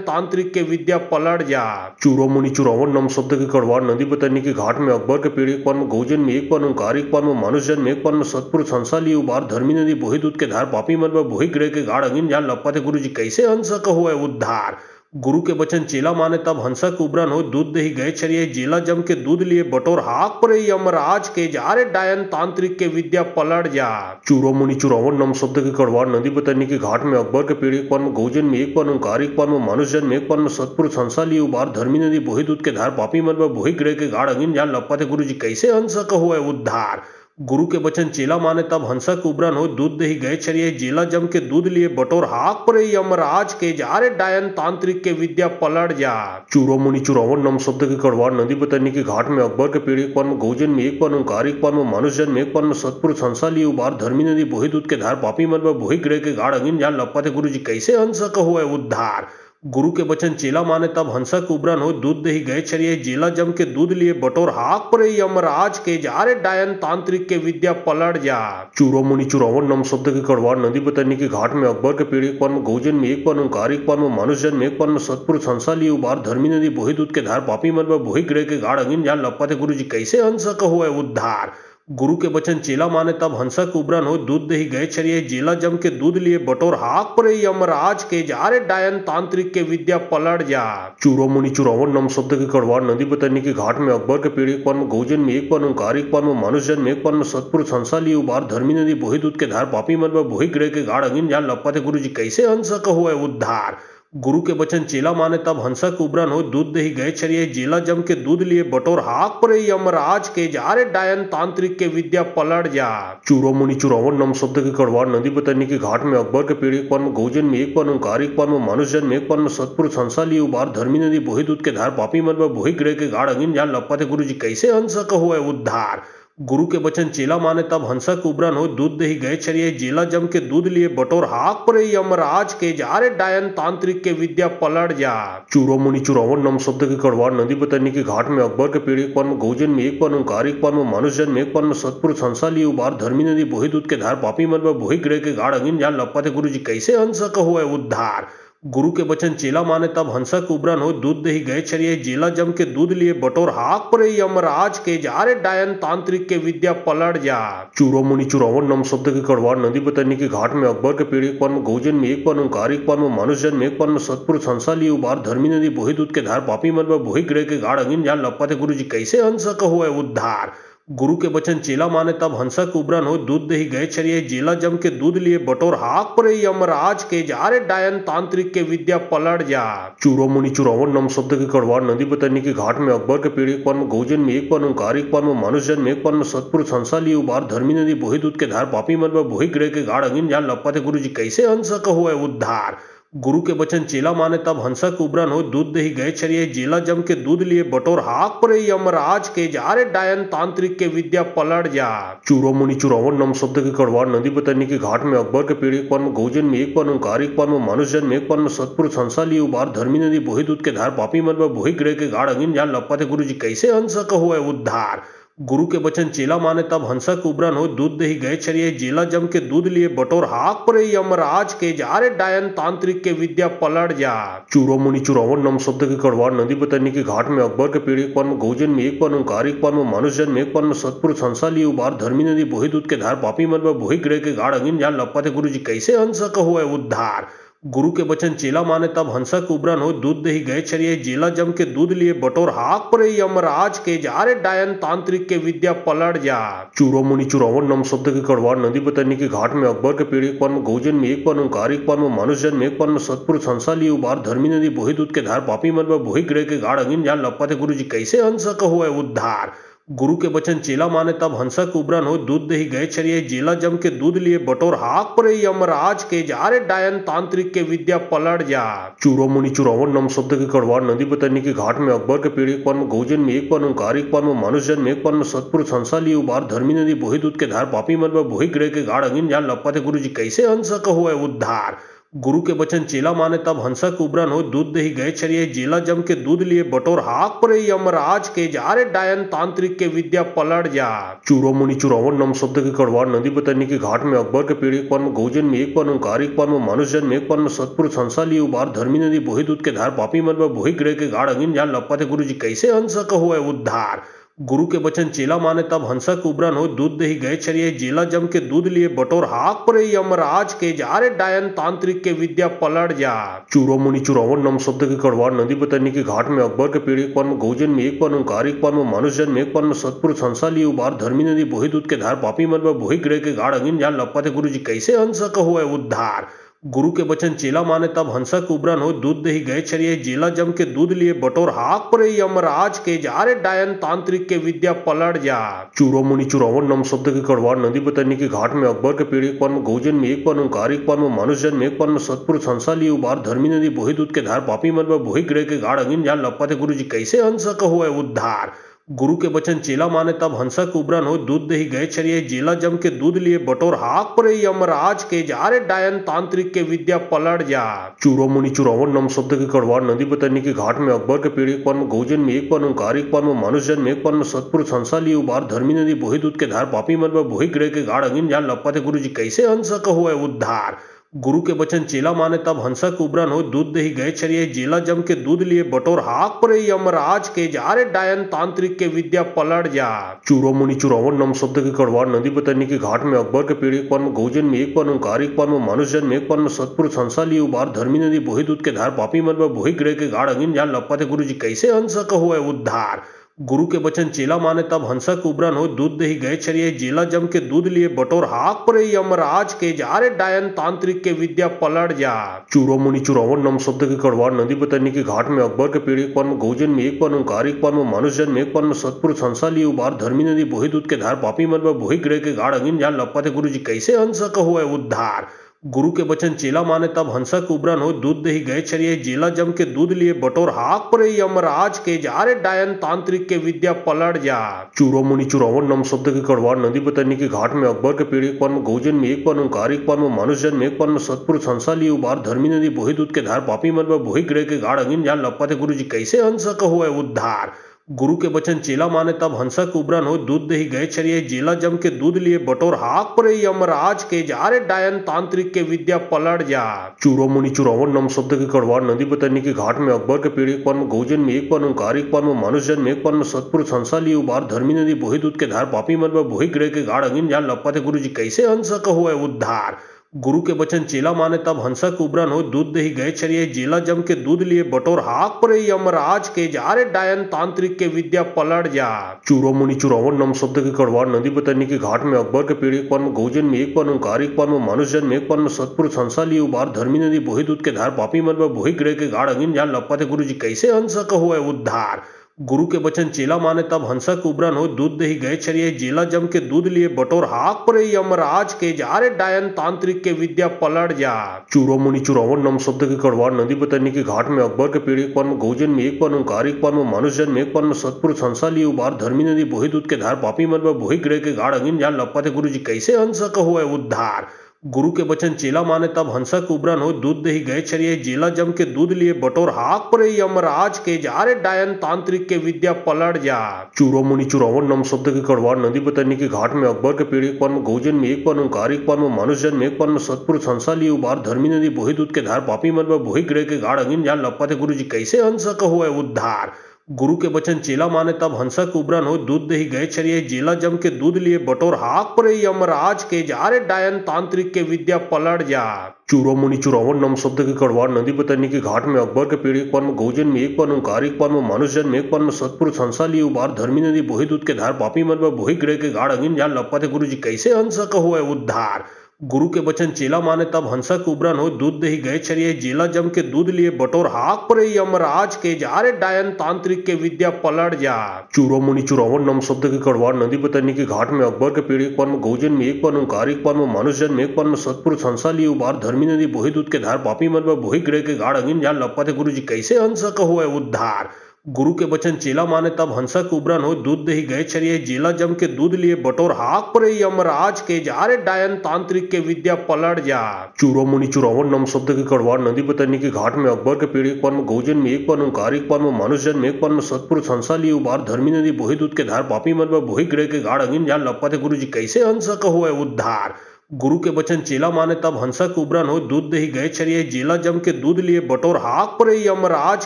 तांत्रिक के विद्या पलट जा। चूरो मुनि चुरावन नम शब्द के कड़वार नदी बतरनी के घाट में अकबर के पीढ़ी पन में गौजन में एक पन में कारिक पन में मनुष्यजन में एक पन में सतपुरुष हंसा लिए उबार धर्मी नदी बोही दूध के धार पापी मन में बोही ग्रह के गाढ़ अगिन जान लपते गुरु जी कैसे हंसक हुए उद्धार। गुरु के बचन चेला माने तब हंसक उबरन हो दूध दही गए छरिये जेला जम के दूध लिए बटोर हाक परे यमराज के जारे डायन तांत्रिक के विद्या पलट जा। चूरो मुनि चुरावन नम शब्द के कड़वार नदी बतरनी के घाट में अकबर के पीढ़ी पन में गौजन में एक पन में कारिक पन में मनुष्यजन में एक पन में सतपुरुष हंसा लिए उबार धर्मी नदी बोही दूध के धार पापी मन में बोही ग्रह के गाढ़ अगिन जान लपते गुरु जी कैसे हंसक हुए उद्धार। गुरु के बचन चेला माने तब हंसक उबरन हो दूध दही गए छरिये जेला जम के दूध लिए बटोर हाक परे यमराज के जारे डायन तांत्रिक के विद्या पलट जा। चूरो मुनि चुरावन नम शब्द के कड़वार नदी बतरनी के घाट में अकबर के पीढ़ी पन में गौजन में एक पन में कारिक पन में मनुष्यजन में एक पन में सतपुरुष हंसा लिए उबार धर्मी नदी बोही दूध के धार पापी मन में बोही ग्रह के गाढ़ अगिन जान लपते गुरु जी कैसे हंसक हुए उद्धार। गुरु के बचन चेला माने तब हंसक उबरन हो दूध दही गए छरिये जेला जम के दूध लिए बटोर हाक परे यमराज के जारे डायन तांत्रिक के विद्या पलट जा। चूरो मुनि चुरावन नम शब्द के कड़वार नदी बतरनी के घाट में अकबर के पीढ़ी पन में गौजन में एक पन में कारिक पन में मनुष्यजन में एक पन में सतपुरुष हंसा लिए उबार धर्मी नदी बोही दूध के धार पापी मन में बोही ग्रह के गाढ़ अगिन जान लपते गुरु जी कैसे हंसक हुए उद्धार। गुरु के बचन चेला माने तब हंसक उबरन हो दूध दही गए छरिये जेला जम के दूध लिए बटोर हाक परे यमराज के जारे डायन तांत्रिक के विद्या पलट जा। चूरो मुनि चुरावन नम शब्द के कड़वार नदी बतरनी के घाट में अकबर के पीढ़ी पन में गौजन में एक पन में कारिक पन में मनुष्यजन में एक पन में सतपुरुष हंसा लिए उबार धर्मी नदी बोही दूध के धार पापी मन में बोही ग्रह के गाढ़ अगिन जान लपते गुरु जी कैसे हंसक हुए उद्धार। गुरु के बचन चेला माने तब हंसा कुबरन हो दूध दही गए छरिये जेला जम के दूध लिए बटोर हाक परे यमराज के जारे डायन तांत्रिक के विद्या पलट जा। चूरो मुनि चुरावन नम शब्द के कड़वार नदी बतरनी के घाट में अकबर के पेड़ एक पर में गौजन में एक पर में ओंकार एक पर में मनुष्य जन्म एक पर में सतपुरुष हंसा लिए उबार धर्मी नदी बोही दूध के धार पापी मन में बोही ग्रह के गाढ़ अगिन जान लपते गुरु जी कैसे हंसा कहो है उद्धार। गुरु के बचन चेला माने तब हंसा कुबरन हो दूध दही गए छरिये जेला जम के दूध लिए बटोर हाक परे यमराज के जारे डायन तांत्रिक के विद्या पलट जा। चूरो मुनि चुरावन नम शब्द के कड़वार नदी बतरनी के घाट में अकबर के पेड़ एक पर में गौजन में एक पर में ओंकार एक पर में मनुष्य जन्म एक पर में सतपुरुष हंसा लिए उबार धर्मी नदी बोही दूध के धार पापी मन में बोही ग्रह के गाढ़ अगिन जान लपते गुरु जी कैसे हंसा कहो है उद्धार। गुरु के बचन चेला माने तब हंसा कुबरन हो दूध दही गए छरिये जेला जम के दूध लिए बटोर हाक परे यमराज के जारे डायन तांत्रिक के विद्या पलट जा। चूरो मुनि चुरावन नम शब्द के कड़वार नदी बतरनी के घाट में अकबर के पेड़ एक पर में गौजन में एक पर में ओंकार एक पर में मनुष्य जन्म एक पर में सतपुरुष हंसा लिए उबार धर्मी नदी बोही दूध के धार पापी मन में बोही ग्रह के गाढ़ अगिन जान लपते गुरु जी कैसे हंसा कहो है उद्धार। गुरु के बचन चेला माने तब हंसा कुबरन हो दूध दही गए छरिये जेला जम के दूध लिए बटोर हाक परे यमराज के जारे डायन तांत्रिक के विद्या पलट जा। चूरो मुनि चुरावन नम शब्द के कड़वार नदी बतरनी के घाट में अकबर के पेड़ एक पर में गौजन में एक पर में ओंकार एक पर में मनुष्य जन्म एक पर में सतपुरुष हंसा लिए उबार धर्मी नदी बोही दूध के धार पापी मन में बोही ग्रह के गाढ़ अगिन जान लपते गुरु जी कैसे हंसा कहो है उद्धार। गुरु के बचन चेला माने तब हंसा कुबरन हो दूध दही गए छरिये जेला जम के दूध लिए बटोर हाक परे यमराज के जारे डायन तांत्रिक के विद्या पलट जा। चूरो मुनि चुरावन नम शब्द के कड़वार नदी बतरनी के घाट में अकबर के पेड़ एक पर में गौजन में एक पर में ओंकार एक पर में मनुष्य जन्म एक पर में सतपुरुष हंसा लिए उबार धर्मी नदी बोही दूध के धार पापी मन में बोही ग्रह के गाढ़ अगिन जान लपते गुरु जी कैसे हंसा कहो है उद्धार। गुरु के बचन चेला माने तब हंसा कुबरन हो दूध दही गए छरिये जेला जम के दूध लिए बटोर हाक परे यमराज के जारे डायन तांत्रिक के विद्या पलट जा। चूरो मुनि चुरावन नम शब्द के कड़वार नदी बतरनी के घाट में अकबर के पेड़ एक पर में गौजन में एक पर में ओंकार एक पर में मनुष्य जन्म एक पर में सतपुरुष हंसा लिए उबार धर्मी नदी बोही दूध के धार पापी मन में बोही ग्रह के गाढ़ अगिन जान लपते गुरु जी कैसे हंसा कहो है उद्धार। गुरु के बचन चेला माने तब हंसा कुबरन हो दूध दही गए छरिये जेला जम के दूध लिए बटोर हाक परे यमराज के जारे डायन तांत्रिक के विद्या पलट जा। चूरो मुनि चुरावन नम शब्द के कड़वार नदी बतरनी के घाट में अकबर के पेड़ एक पर में गौजन में एक पर में ओंकार एक पर में मनुष्य जन्म एक पर में सतपुरुष हंसा लिए उबार धर्मी नदी बोही दूध के धार पापी मन में बोही ग्रह के गाढ़ अगिन जान लपते गुरु जी कैसे हंसा कहो है उद्धार। गुरु के बचन चेला माने तब हंसा कुबरन हो दूध दही गए छरिये जेला जम के दूध लिए बटोर हाक परे यमराज के जारे डायन तांत्रिक के विद्या पलट जा। चूरो मुनि चुरावन नम शब्द के कड़वार नदी बतरनी के घाट में अकबर के पेड़ एक पर में गौजन में एक पर में ओंकार एक पर में मनुष्य जन्म एक पर में सतपुरुष हंसा लिए उबार धर्मी नदी बोही दूध के धार पापी मन में बोही ग्रह के गाढ़ अगिन जान लपते गुरु जी कैसे हंसा कहो है उद्धार। गुरु के बचन चेला माने तब हंसा कुबरन हो दूध दही गए छरिये जेला जम के दूध लिए बटोर हाक परे यमराज के जारे डायन तांत्रिक के विद्या पलट जा। चूरो मुनि चुरावन नम शब्द के कड़वार नदी बतरनी के घाट में अकबर के पेड़ एक पर में गौजन में एक पर में ओंकार एक पर में मनुष्य जन्म एक पर में सतपुरुष हंसा लिए उबार धर्मी नदी बोही दूध के धार पापी मन में बोही ग्रह के गाढ़ अगिन जान लपते गुरु जी कैसे हंसा कहो है उद्धार। गुरु के बचन चेला माने तब हंसा कुबरन हो दूध दही गए छरिये जेला जम के दूध लिए बटोर हाक परे यमराज के जारे डायन तांत्रिक के विद्या पलट जा। चूरो मुनि चुरावन नम शब्द के कड़वार नदी बतरनी के घाट में अकबर के पेड़ एक पर में गौजन में एक पर में ओंकार एक पर में मनुष्य जन्म एक पर में सतपुरुष हंसा लिए उबार धर्मी नदी बोही दूध के धार पापी मन में बोही ग्रह के गाढ़ अगिन जान लपते गुरु जी कैसे हंसा कहो है उद्धार। गुरु के बचन चेला माने तब हंसा कुबरन हो दूध दही गए छरिये जेला जम के दूध लिए बटोर हाक परे यमराज के जारे डायन तांत्रिक के विद्या पलट जा। चूरो मुनि चुरावन नम शब्द के कड़वार नदी बतरनी के घाट में अकबर के पेड़ एक पर में गौजन में एक पर में ओंकार एक पर में मनुष्य जन्म एक पर में सतपुरुष हंसा लिए उबार धर्मी नदी बोही दूध के धार पापी मन में बोही ग्रह के गाढ़ अगिन जान लपते गुरु जी कैसे हंसा कहो है उद्धार। गुरु के बचन चेला माने तब हंसा कुबरन हो दूध दही गए छरिये जेला जम के दूध लिए बटोर हाक परे यमराज के जारे डायन तांत्रिक के विद्या पलट जा। चूरो मुनि चुरावन नम शब्द के कड़वार नदी बतरनी के घाट में अकबर के पेड़ एक पर में गौजन में एक पर में ओंकार एक पर में मनुष्य जन्म एक पर में सतपुरुष हंसा लिए उबार धर्मी नदी बोही दूध के धार पापी मन में बोही ग्रह के गाढ़ अगिन जान लपते गुरु जी कैसे हंसा कहो है उद्धार। गुरु के बचन चेला माने तब हंसा कुबरन हो दूध दही गए छरिये जेला जम के दूध लिए बटोर हाक परे यमराज के जारे डायन तांत्रिक के विद्या पलट जा। चूरो मुनि चुरावन नम शब्द के कड़वार नदी बतरनी के घाट में अकबर के पेड़ एक पर में गौजन में एक पर में ओंकार एक पर में मनुष्य जन्म एक पर में सतपुरुष हंसा लिए उबार धर्मी नदी बोही दूध के धार पापी मन में बोही ग्रह के गाढ़ अगिन जान लपते गुरु जी कैसे हंसा कहो है उद्धार। गुरु के बचन चेला माने तब हंसक उबरन हो दूध दही गए छरिये जेला जम के दूध लिए बटोर हाक परे यमराज के जारे डायन तांत्रिक के विद्या पलट जा। चूरो मुनि चुरावन नम शब्द के कड़वार नदी बतरनी के घाट में अकबर के पीढ़ी पन गौजन में एक पन ओंकार एक पन मनुष्य जन में एक पन सतपुरुष हंसा लिए उबार धर्मी नदी बोही दूध के धार पापी मन में बोही ग्रह के गाढ़ अगिन जान लपते गुरु जी कैसे हंसक हुए उद्धार। गुरु के बचन चेला माने तब हंसक उबरन हो दूध दही गए छरिये जेला जम के दूध लिए बटोर हाक परे यमराज के जारे डायन तांत्रिक के विद्या पलट जा। चूरो मुनि चुरावन नम शब्द के कड़वार नदी बतरनी के घाट में अकबर के पीढ़ी पन गौजन में एक पन ओंकार एक पन मनुष्य जन में एक पन सतपुरुष हंसा लिए उबार धर्मी नदी बोही दूध के धार पापी मन में बोही ग्रह के गाढ़ अगिन जान लपते गुरु जी कैसे हंसक हुए उद्धार। गुरु के बचन चेला माने तब हंसक उबरन हो दूध दही गए छरिये जेला जम के दूध लिए बटोर हाक परे यमराज के जारे डायन तांत्रिक के विद्या पलट जा। चूरो मुनि चुरावन नम शब्द के कड़वार नदी बतरनी के घाट में अकबर के पीढ़ी पन गौजन में एक पन ओंकार एक पन मनुष्य जन में एक पन सतपुरुष हंसा लिए उबार धर्मी नदी बोही दूध के धार पापी मन में बोही ग्रह के गाढ़ अगिन जान लपते गुरु जी कैसे हंसक हुए उद्धार। गुरु के बचन चेला माने तब हंसक उबरन हो दूध दही गए छरिये जेला जम के दूध लिए बटोर हाक परे यमराज के जारे डायन तांत्रिक के विद्या पलट जा। चूरो मुनि चुरावन नम शब्द के कड़वार नदी बतरनी के घाट में अकबर के पीढ़ी पन गौजन में एक पन ओंकार एक पन मनुष्य जन में एक पन सतपुरुष हंसा लिए उबार धर्मी नदी बोही दूध के धार पापी मन में बोही ग्रह के गाढ़ अगिन जान लपते गुरु जी कैसे हंसक हुए उद्धार। गुरु के बचन चेला माने तब हंसक उबरन हो दूध दही गए छरिये जेला जम के दूध लिए बटोर हाक परे यमराज के जारे डायन तांत्रिक के विद्या पलट जा। चूरो मुनि चुरावन नम शब्द के कड़वार नदी बतरनी के घाट में अकबर के पीढ़ी पन गौजन में एक पन ओंकार एक पन मनुष्य जन में एक पन सतपुरुष हंसा लिए उबार धर्मी नदी बोही दूध के धार पापी मन में बोही ग्रह के गाढ़ अगिन जान लपते गुरु जी कैसे हंसक हुए उद्धार। गुरु के बचन चेला माने तब हंसक उबरन हो दूध दही गए छरिये जेला जम के दूध लिए बटोर हाक परे यमराज के जारे डायन तांत्रिक के विद्या पलट जा। चूरो मुनि चुरावन नम शब्द के कड़वार नदी बतरनी के घाट में अकबर के पीढ़ी पन गौजन में एक पन ओंकार एक पन मनुष्य जन में एक पन सतपुरुष हंसा लिए उबार धर्मी नदी बोही दूध के धार पापी मन में बोही ग्रह के गाढ़ अगिन जान लपते गुरु जी कैसे हंसक हुए उद्धार। गुरु के बचन चेला माने तब हंसक उबरन हो दूध दही गए छरिये जेला जम के दूध लिए बटोर हाक परे यमराज के जारे डायन तांत्रिक के विद्या पलट जा। चूरो मुनि चुरावन नम शब्द के कड़वार नदी बतरनी के घाट में अकबर के पीढ़ी पन गौजन में एक पन ओंकार एक पन मनुष्य जन में एक पन सतपुरुष हंसा लिए उबार धर्मी नदी बोही दूध के धार पापी मन में बोही ग्रह के गाढ़ अगिन जान लपते गुरु जी कैसे हंसक हुए उद्धार। गुरु के बचन चेला माने तब हंसक उबरन हो दूध दही गए छरिये जेला जम के दूध लिए बटोर हाक परे यमराज के जारे डायन तांत्रिक के विद्या पलट जा। चूरो मुनि चुरावन नम शब्द के कड़वार नदी बतरनी के घाट में अकबर के पीढ़ी पन गौजन में एक पन ओंकार एक पन मनुष्य जन में एक पन सतपुरुष हंसा लिए उबार धर्मी नदी बोही दूध के धार पापी मन में बोही ग्रह के गाढ़ अगिन जान लपते गुरु जी कैसे हंसक हुए उद्धार। गुरु के बचन चेला माने तब हंसक उबरन हो दूध दही गए छरिये जेला जम के दूध लिए बटोर हाक परे यमराज के जारे डायन तांत्रिक के विद्या पलट जा। चूरो मुनि चुरावन नम शब्द के कड़वार नदी बतरनी के घाट में अकबर के पीढ़ी पन गौजन में एक पन ओंकार एक पन मनुष्य जन में एक पन सतपुरुष हंसा लिए उबार धर्मी नदी बोही दूध के धार पापी मन में बोही ग्रह के गाढ़ अगिन जान लपते गुरु जी कैसे हंसक हुए उद्धार। गुरु के बचन चेला माने तब हंसक उबरन हो दूध दही गए छरिये जेला जम के दूध लिए बटोर हाक परे यमराज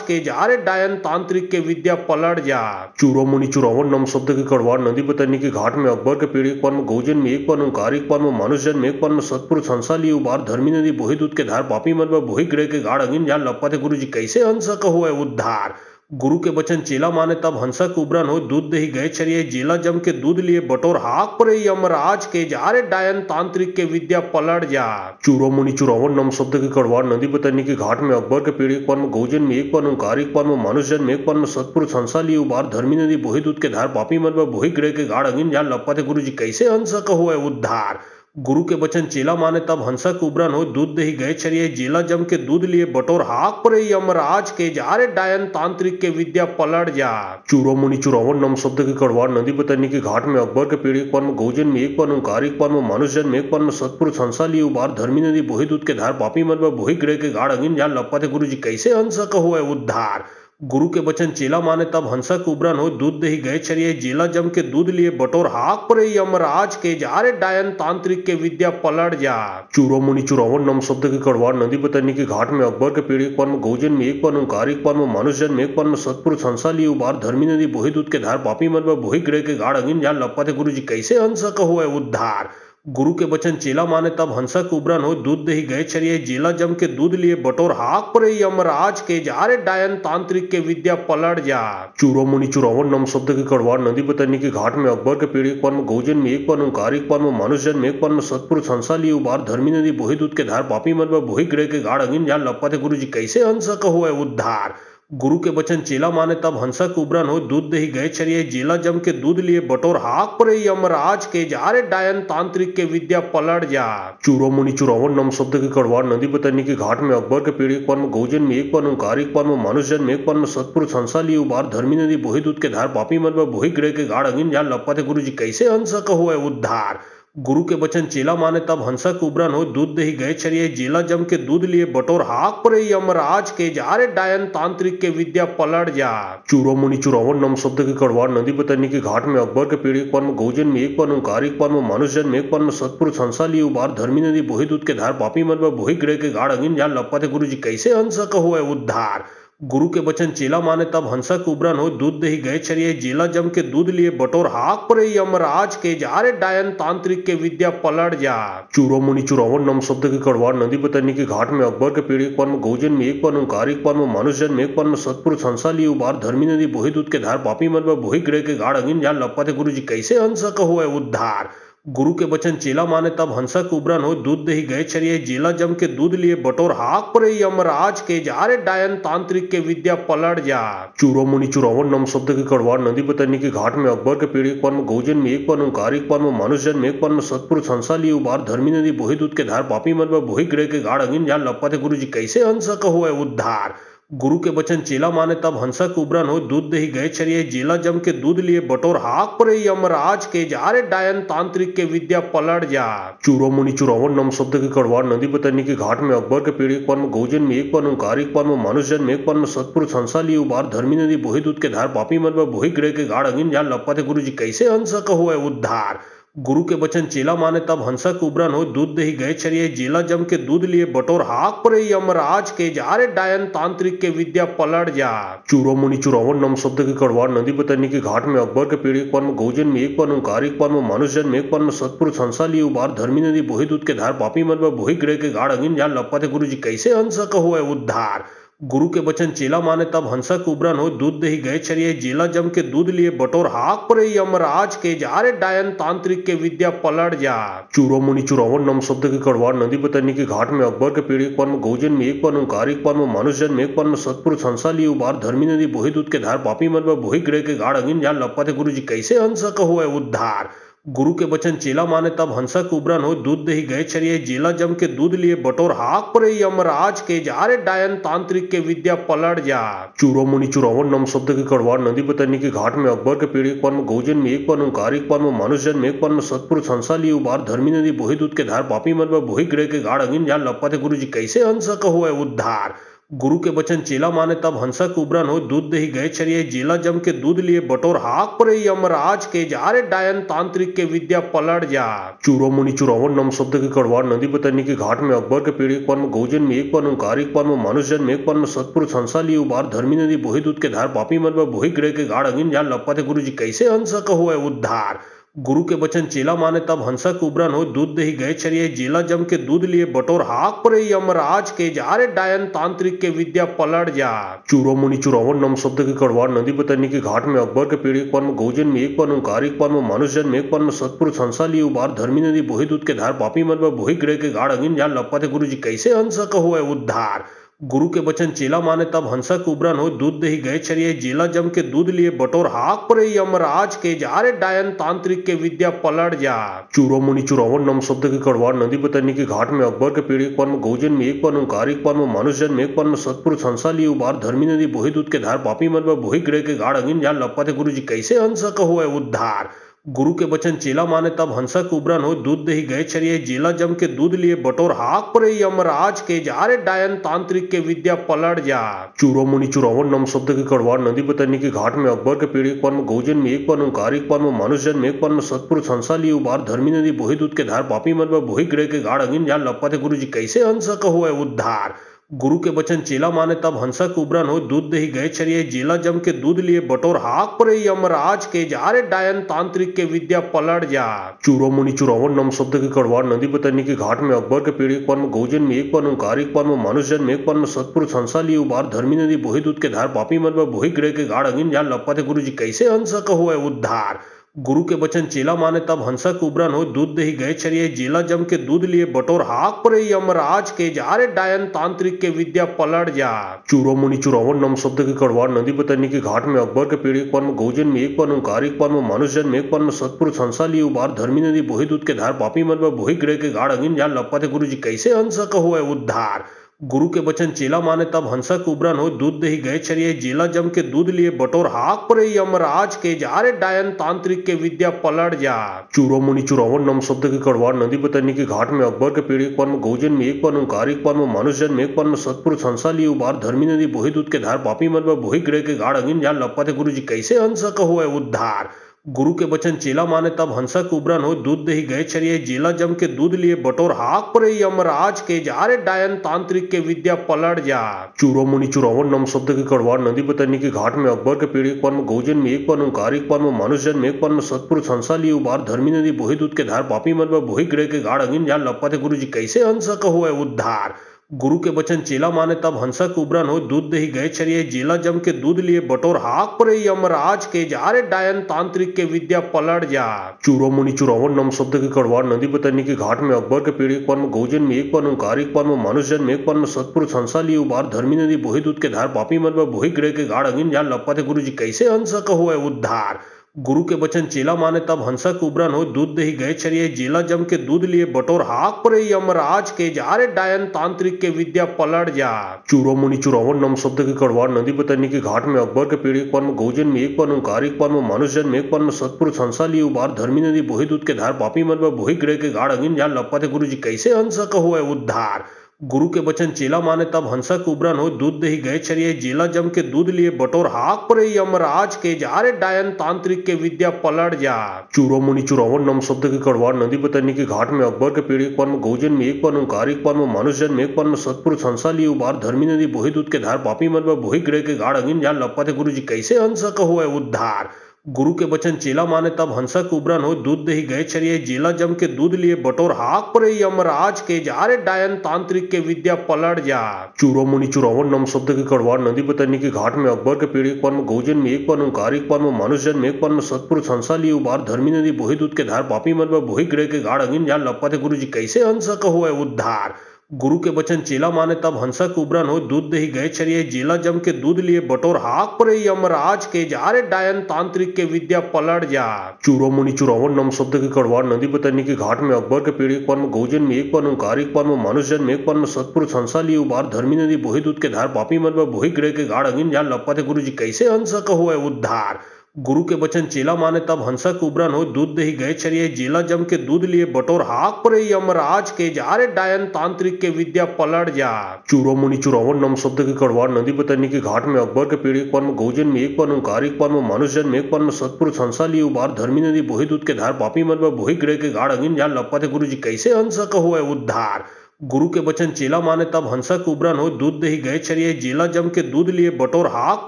के जारे डायन तांत्रिक के विद्या पलट जा। चूरो मुनि चुरावन नम शब्द के कड़वार नदी बतरनी के घाट में अकबर के पीढ़ी पन गौजन में एक पन ओंकार एक पन मनुष्य जन में एक पन सतपुरुष हंसा लिए उबार धर्मी नदी बोही दूध के धार पापी मन में बोही ग्रह के गाढ़ अगिन जान लपते गुरु जी कैसे हंसक हुए उद्धार। गुरु के बचन चेला माने तब हंसक उबरन हो दूध दही गए छरिये जेला जम के दूध लिए बटोर हाक परे यमराज के जारे डायन तांत्रिक के विद्या पलट जा। चूरो मुनि चुरावन नम शब्द के कड़वार नदी बतरनी के घाट में अकबर के पीढ़ी पन गौजन में एक पन ओंकार एक पन मनुष्य जन में एक पन सतपुरुष हंसा लिए उबार धर्मी नदी बोही दूध के धार पापी मन में बोही ग्रह के गाढ़ अगिन जान लपते गुरु जी कैसे हंसक हुए उद्धार। गुरु के बचन चेला माने तब हंसक उबरन हो दूध दही गए छरिये जेला जम के दूध लिए बटोर हाक परे यमराज के जारे डायन तांत्रिक के विद्या पलट जा। चूरो मुनि चुरावन नम शब्द के कड़वार नदी बतरनी के घाट में अकबर के पीढ़ी पन गौजन में एक पन ओंकार एक पन मनुष्य जन में एक पन सतपुरुष हंसा लिए उबार धर्मी नदी बोही दूध के धार पापी मन में बोही ग्रह के गाढ़ अगिन जान लपते गुरु जी कैसे हंसक हुए उद्धार। गुरु के बचन चेला माने तब हंसक उबरन हो दूध दही गए छरिये जेला जम के दूध लिए बटोर हाक परे यमराज के जारे डायन तांत्रिक के विद्या पलट जा। चूरो मुनि चुरावन नम शब्द के कड़वार नदी बतरनी के घाट में अकबर के पीढ़ी पन गौजन में एक पन ओंकार एक पन मनुष्य जन में एक पन सतपुरुष हंसा लिए उबार धर्मी नदी बोही दूध के धार पापी मन में बोही ग्रह के गाढ़ अगिन जान लपते गुरु जी कैसे हंसक हुए उद्धार। गुरु के बचन चेला माने तब हंसक उबरन हो दूध दही गए चरिये जेला जम के दूध लिए बटोर हाक परे यमराज के जारे डायन तांत्रिक के विद्या पलट जा। चूरो मुनि चुरावन नम शब्द के कड़वार नदी बतरनी के घाट में अकबर के पीढ़ी एक पन गौजन में एक पन ओंकार एक पन मनुष्य में एक पन सतपुर संसा लिए उबार धर्मी नदी बोही दूध के धार पापी मन में बोही ग्रह के गाढ़ अगिन जान लपते गुरु जी कैसे हंसक हो उद्धार। गुरु के बचन चेला माने तब हंसक उबरन हो दूध दही गए चरिये जेला जम के दूध लिए बटोर हाक परे यमराज के जारे डायन तांत्रिक के विद्या पलट जा। चूरो मुनि चुरावन नम शब्द के कड़वार नदी बतरनी के घाट में अकबर के पीढ़ी एक पन गौजन में एक पन ओंकार एक पन मनुष्य में एक पन सतपुर संसा लिए उबार धर्मी नदी बोही दूध के धार पापी मन में बोही ग्रह के गाढ़ अगिन जान लपते गुरु जी कैसे हंसक हो उद्धार। गुरु के बचन चेला माने तब हंसक उबरन हो दूध दही गए चरिये जेला जम के दूध लिए बटोर हाक परे यमराज के जारे डायन तांत्रिक के विद्या पलट जा। चूरो मुनि चुरावन नम शब्द के कड़वार नदी बतरनी के घाट में अकबर के पीढ़ी एक पन गौजन में एक पन ओंकार एक पन मनुष्य में एक पन सतपुर संसा लिए उबार धर्मी नदी बोही दूध के धार पापी मन में बोही ग्रह के गाढ़ अगिन जान लपते गुरु जी कैसे हंसक हो उद्धार। गुरु के बचन चेला माने तब हंसक उबरन हो दूध दही गए चरिये जेला जम के दूध लिए बटोर हाक परे यमराज के जारे डायन तांत्रिक के विद्या पलट जा। चूरो मुनि चुरावन नम शब्द के कड़वार नदी बतरनी के घाट में अकबर के पीढ़ी एक पन गौजन में एक पन ओंकार एक पन मनुष्य में एक पन सतपुर संसा लिए उबार धर्मी नदी बोही दूध के धार पापी मन में बोही ग्रह के गाढ़ अगिन जान लपते गुरु जी कैसे हंसक हो उद्धार। गुरु के बचन चेला माने तब हंसक उबरन हो दूध दही गए चरिये जेला जम के दूध लिए बटोर हाक परे यमराज के जारे डायन तांत्रिक के विद्या पलट जा। चूरो मुनि चुरावन नम शब्द के कड़वार नदी बतरनी के घाट में अकबर के पीढ़ी एक पन गौजन में एक पन ओंकार एक पन मनुष्य में एक पन सतपुर संसा लिए उबार धर्मी नदी बोही दूध के धार पापी मन में बोही ग्रह के गाढ़ अगिन जान लपते गुरु जी कैसे हंसक हो उद्धार। गुरु के बचन चेला माने तब हंसक उबरन हो दूध दही गए चरिये जेला जम के दूध लिए बटोर हाक परे यमराज के जारे डायन तांत्रिक के विद्या पलट जा। चूरो मुनि चुरावन नम शब्द के कड़वार नदी बतरनी के घाट में अकबर के पीढ़ी एक पन गौजन में एक पन ओंकार एक पन मनुष्य में एक पन सतपुर संसा लिए उबार धर्मी नदी बोही दूध के धार पापी मन में बोही ग्रह के गाढ़ अगिन जान लपते गुरु जी कैसे हंसक हो उद्धार। गुरु के बचन चेला माने तब हंसक उबरन हो दूध दही गए चरिये जेला जम के दूध लिए बटोर हाक परे यमराज के जारे डायन तांत्रिक के विद्या पलट जा। चूरो मुनि चुरावन नम शब्द के कड़वार नदी बतरनी के घाट में अकबर के पीढ़ी एक पन गौजन में एक पन ओंकार एक पन मनुष्य में एक पन सतपुर संसा लिए उबार धर्मी नदी बोही दूध के धार पापी मन में बोही ग्रह के गाढ़ अगिन जान लपते गुरु जी कैसे हंसक हो उद्धार। गुरु के बचन चेला माने तब हंसक उबरन हो दूध दही गए चरिये जेला जम के दूध लिए बटोर हाक परे यमराज के जारे डायन तांत्रिक के विद्या पलट जा। चूरो मुनि चुरावन नम शब्द के कड़वार नदी बतरनी के घाट में अकबर के पीढ़ी एक पन गौजन में एक पन ओंकार एक पन मनुष्य में एक पन सतपुर संसा लिए उबार धर्मी नदी बोही दूध के धार पापी मन में बोही ग्रह के गाढ़ अगिन जान लपते गुरु जी कैसे हंसक हो उद्धार। गुरु के बचन चेला माने तब हंसक उबरन हो दूध दही गए चरिये जेला जम के दूध लिए बटोर हाक परे यमराज के जारे डायन तांत्रिक के विद्या पलट जा। चूरो मुनि चुरावन नम शब्द के कड़वार नदी बतरनी के घाट में अकबर के पीढ़ी एक पन गौजन में एक पन ओंकार एक पन मनुष्य में एक पन सतपुर संसा लिए उबार धर्मी नदी बोही दूध के धार पापी मन में बोही ग्रह के गाढ़ अगिन जान लपते गुरु जी कैसे हंसक हो उद्धार। गुरु के बचन चेला माने तब हंसक उबरन हो दूध दही गए चरिये जेला जम के दूध लिए बटोर हाक परे यमराज के जारे डायन तांत्रिक के विद्या पलट जा। चूरो मुनि चुरावन नम शब्द के कड़वार नदी बतरनी के घाट में अकबर के पीढ़ी एक पन गौजन में एक पन ओंकार एक पन मनुष्य में एक पन सतपुर संसा लिए उबार धर्मी नदी बोही दूध के धार पापी मन में बोही ग्रह के गाढ़ अगिन जान लपते गुरु जी कैसे हंसक हो उद्धार। गुरु के बचन चेला माने तब हंसक उबरन हो दूध दही गए चरिये जेला जम के दूध लिए बटोर हाक परे यमराज के जारे डायन तांत्रिक के विद्या पलट जा। चूरो मुनि चुरावन नम शब्द के कड़वार नदी बतरनी के घाट में अकबर के पीढ़ी एक पन गौजन में एक पन ओंकार एक पन मनुष्य में एक पन सतपुर संसा लिए उबार धर्मी नदी बोही दूध के धार पापी मन में बोही ग्रह के गाढ़ अगिन जान लपते गुरु जी कैसे हंसक हो उद्धार। गुरु के बचन चेला माने तब हंसक उबरन हो दूध दही गए चरिये जेला जम के दूध लिए बटोर हाक परे यमराज के जारे डायन तांत्रिक के विद्या पलट जा। चूरो मुनि चुरावन नम शब्द के कड़वार नदी बतरनी के घाट में अकबर के पीढ़ी एक पन गौजन में एक पन ओंकार एक पन मनुष्य में एक पन सतपुर संसा लिए उबार धर्मी नदी बोही दूध के धार पापी मन में बोही ग्रह के गाढ़ अगिन जान लपते गुरु जी कैसे हंसक हो उद्धार। गुरु के बचन चेला माने तब हंसक उबरन हो दूध दही गए चरिये जेला जम के दूध लिए बटोर हाक परे यमराज के जारे डायन तांत्रिक के विद्या पलट जा। चूरो मुनि चुरावन नम शब्द के कड़वार नदी बतरनी के घाट में अकबर के पीढ़ी एक पन गौजन में एक पन ओंकार एक पन मनुष्य में एक पन सतपुर संसा लिए उबार धर्मी नदी बोही दूध के धार पापी मन में बोही ग्रह के गाढ़ अगिन जान लपते गुरु जी कैसे हंसक हो उद्धार। गुरु के बचन चेला माने तब हंसक उबरन हो दूध दही गए चरिए जेला जम के दूध लिए बटोर हाक परे यमराज के जारे डायन तांत्रिक के विद्या पलट जा। चूरो मुनि चुरावन नम शब्द के कड़वार नदी बतरनी के घाट में अकबर के पेड़ एक पन में गौजन में एक पन ओंकार एक पन में मानुष जन में एक पन में सतपुरुष हंसा लिए उबार धर्मी नदी बोही दूध के धार पापी मन में बोही ग्रह के गाढ़ अगिन जान लपा थे गुरु जी कैसे हंसक हुए उद्धार। गुरु के बचन चेला माने तब हंसक उबरन हो दूध दही गए चरिए जेला जम के दूध लिए बटोर हाक परे यमराज के जारे डायन तांत्रिक के विद्या पलट जा। चूरो मुनि चुरावन नम शब्द के कड़वार नदी बतरनी के घाट में अकबर के पेड़ एक पन में गौजन में एक पन ओंकार एक पन में मानुष जन में एक पन में सतपुरुष हंसा लिए उबार धर्मी नदी बोही दूध के धार पापी मन में बोही ग्रह के गाढ़ अगिन जान लपा थे गुरु जी कैसे हंसक हुए उद्धार। गुरु के बचन चेला माने तब हंसक उबरन हो दूध दही गए चरिए जेला जम के दूध लिए बटोर हाक परे यमराज के जारे डायन तांत्रिक के विद्या पलट जा। चूरो मुनि चुरावन नम शब्द के कड़वार नदी बतरनी के घाट में अकबर के पेड़ एक पन में गौजन में एक पन ओंकार एक पन में मानुष जन में एक पन में सतपुरुष हंसा लिए उबार धर्मी नदी बोही दूध के धार पापी मन में बोही ग्रह के गाढ़ अगिन जान लपा थे गुरु जी कैसे हंसक हुए उद्धार। गुरु के बचन चेला माने तब हंसक उबरन हो दूध दही गए चरिए जेला जम के दूध लिए बटोर हाक परे यमराज के जारे डायन तांत्रिक के विद्या पलट जा। चूरो मुनि चुरावन नम शब्द के कड़वार नदी बतरनी के घाट में अकबर के पेड़ एक पन में गौजन में एक पन ओंकार एक पन में मानुष जन में एक पन में सतपुरुष हंसा लिए उबार धर्मी नदी बोही दूध के धार पापी मन में बोही ग्रह के गाढ़ अगिन जान लपा थे गुरु जी कैसे हंसक हुए उद्धार। गुरु के बचन चेला माने तब हंसक उबरन हो दूध दही गए चरिए जेला जम के दूध लिए बटोर हाक परे यमराज के जारे डायन तांत्रिक के विद्या पलट जा। चूरो मुनि चुरावन नम शब्द के कड़वार नदी बतरनी के घाट में अकबर के पेड़ एक पन में गौजन में एक पन ओंकार एक पन में मानुष जन में एक पन में सतपुरुष हंसा लिए उबार धर्मी नदी बोही दूध के धार पापी मन में बोही ग्रह के गाढ़ अगिन जान लपा थे गुरु जी कैसे हंसक हुए उद्धार। गुरु के बचन चेला माने तब हंसक उबरन हो दूध दही गए चरिए जेला जम के दूध लिए बटोर हाक परे यमराज के जारे डायन तांत्रिक के विद्या पलट जा। चूरो मुनि चुरावन नम शब्द के कड़वार नदी बतरनी के घाट में अकबर के पेड़ एक पन में गौजन में एक पन ओंकार एक पन में मानुष जन में एक पन में सतपुरुष हंसा लिए उबार धर्मी नदी बोही दूध के धार पापी मन में बोही ग्रह के गाढ़ अगिन जान लपा थे गुरु जी कैसे हंसक हुए उद्धार। गुरु के बचन चेला माने तब हंसक उबरन हो दूध दही गए चरिए जेला जम के दूध लिए बटोर हाक परे यमराज के जारे डायन तांत्रिक के विद्या पलट जा। चूरो मुनि चुरावन नम शब्द के कड़वार नदी बतरनी के घाट में अकबर के पेड़ एक पन में गौजन में एक पन ओंकार एक पन में मानुष जन में एक पन में सतपुरुष हंसा लिए उबार धर्मी नदी बोही दूध के धार पापी मन में बोही ग्रह के गाढ़ अगिन जान लपा थे गुरु जी कैसे हंसक हुए उद्धार। गुरु के बचन चेला माने तब हंसक उबरन हो दूध दही गए चरिए जेला जम के दूध लिए बटोर हाक परे यमराज के जारे डायन तांत्रिक के विद्या पलट जा। चूरो मुनि चुरावन नम शब्द के कड़वार नदी बतरनी के घाट में अकबर के पेड़ एक पन में गौजन में एक पन ओंकार एक पन में मानुष जन में एक पन में सतपुरुष हंसा लिए उबार धर्मी नदी बोही दूध के धार पापी मन में बोही ग्रह के गाढ़ अगिन जान लपा थे गुरु जी कैसे हंसक हुए उद्धार। गुरु के बचन चेला माने तब हंसक उबरन हो दूध दही गए चरिए जेला जम के दूध लिए बटोर हाक परे यमराज के जारे डायन तांत्रिक के विद्या पलट जा। चूरो मुनि चुरावन नम शब्द के कड़वार नदी बतरनी के घाट में अकबर के पेड़ एक पन में गौजन में एक पन ओंकार एक पन में मानुष जन में एक पन में सतपुरुष हंसा लिए उबार धर्मी नदी बोही दूध के धार पापी मन में बोही ग्रह के गाढ़ अगिन जान लपा थे गुरु जी कैसे हंसक हुए उद्धार। गुरु के बचन चेला माने तब हंसक उबरन हो दूध दही गए चरिए जेला जम के दूध लिए बटोर हाक परे यमराज के जारे डायन तांत्रिक के विद्या पलट जा। चूरो मुनि चुरावन नम शब्द के कड़वार नदी बतरनी के घाट में अकबर के पेड़ एक पन में गौजन में एक पन ओंकार एक पन में मानुष जन में एक पन में सतपुरुष हंसा लिए उबार धर्मी नदी बोही दूध के धार पापी मन में बोही ग्रह के गाढ़ अगिन जान लपा थे गुरु जी कैसे हंसक हुए उद्धार। गुरु के बचन चेला माने तब हंसक उबरन हो दूध दही गए चरिए जेला जम के दूध लिए बटोर हाक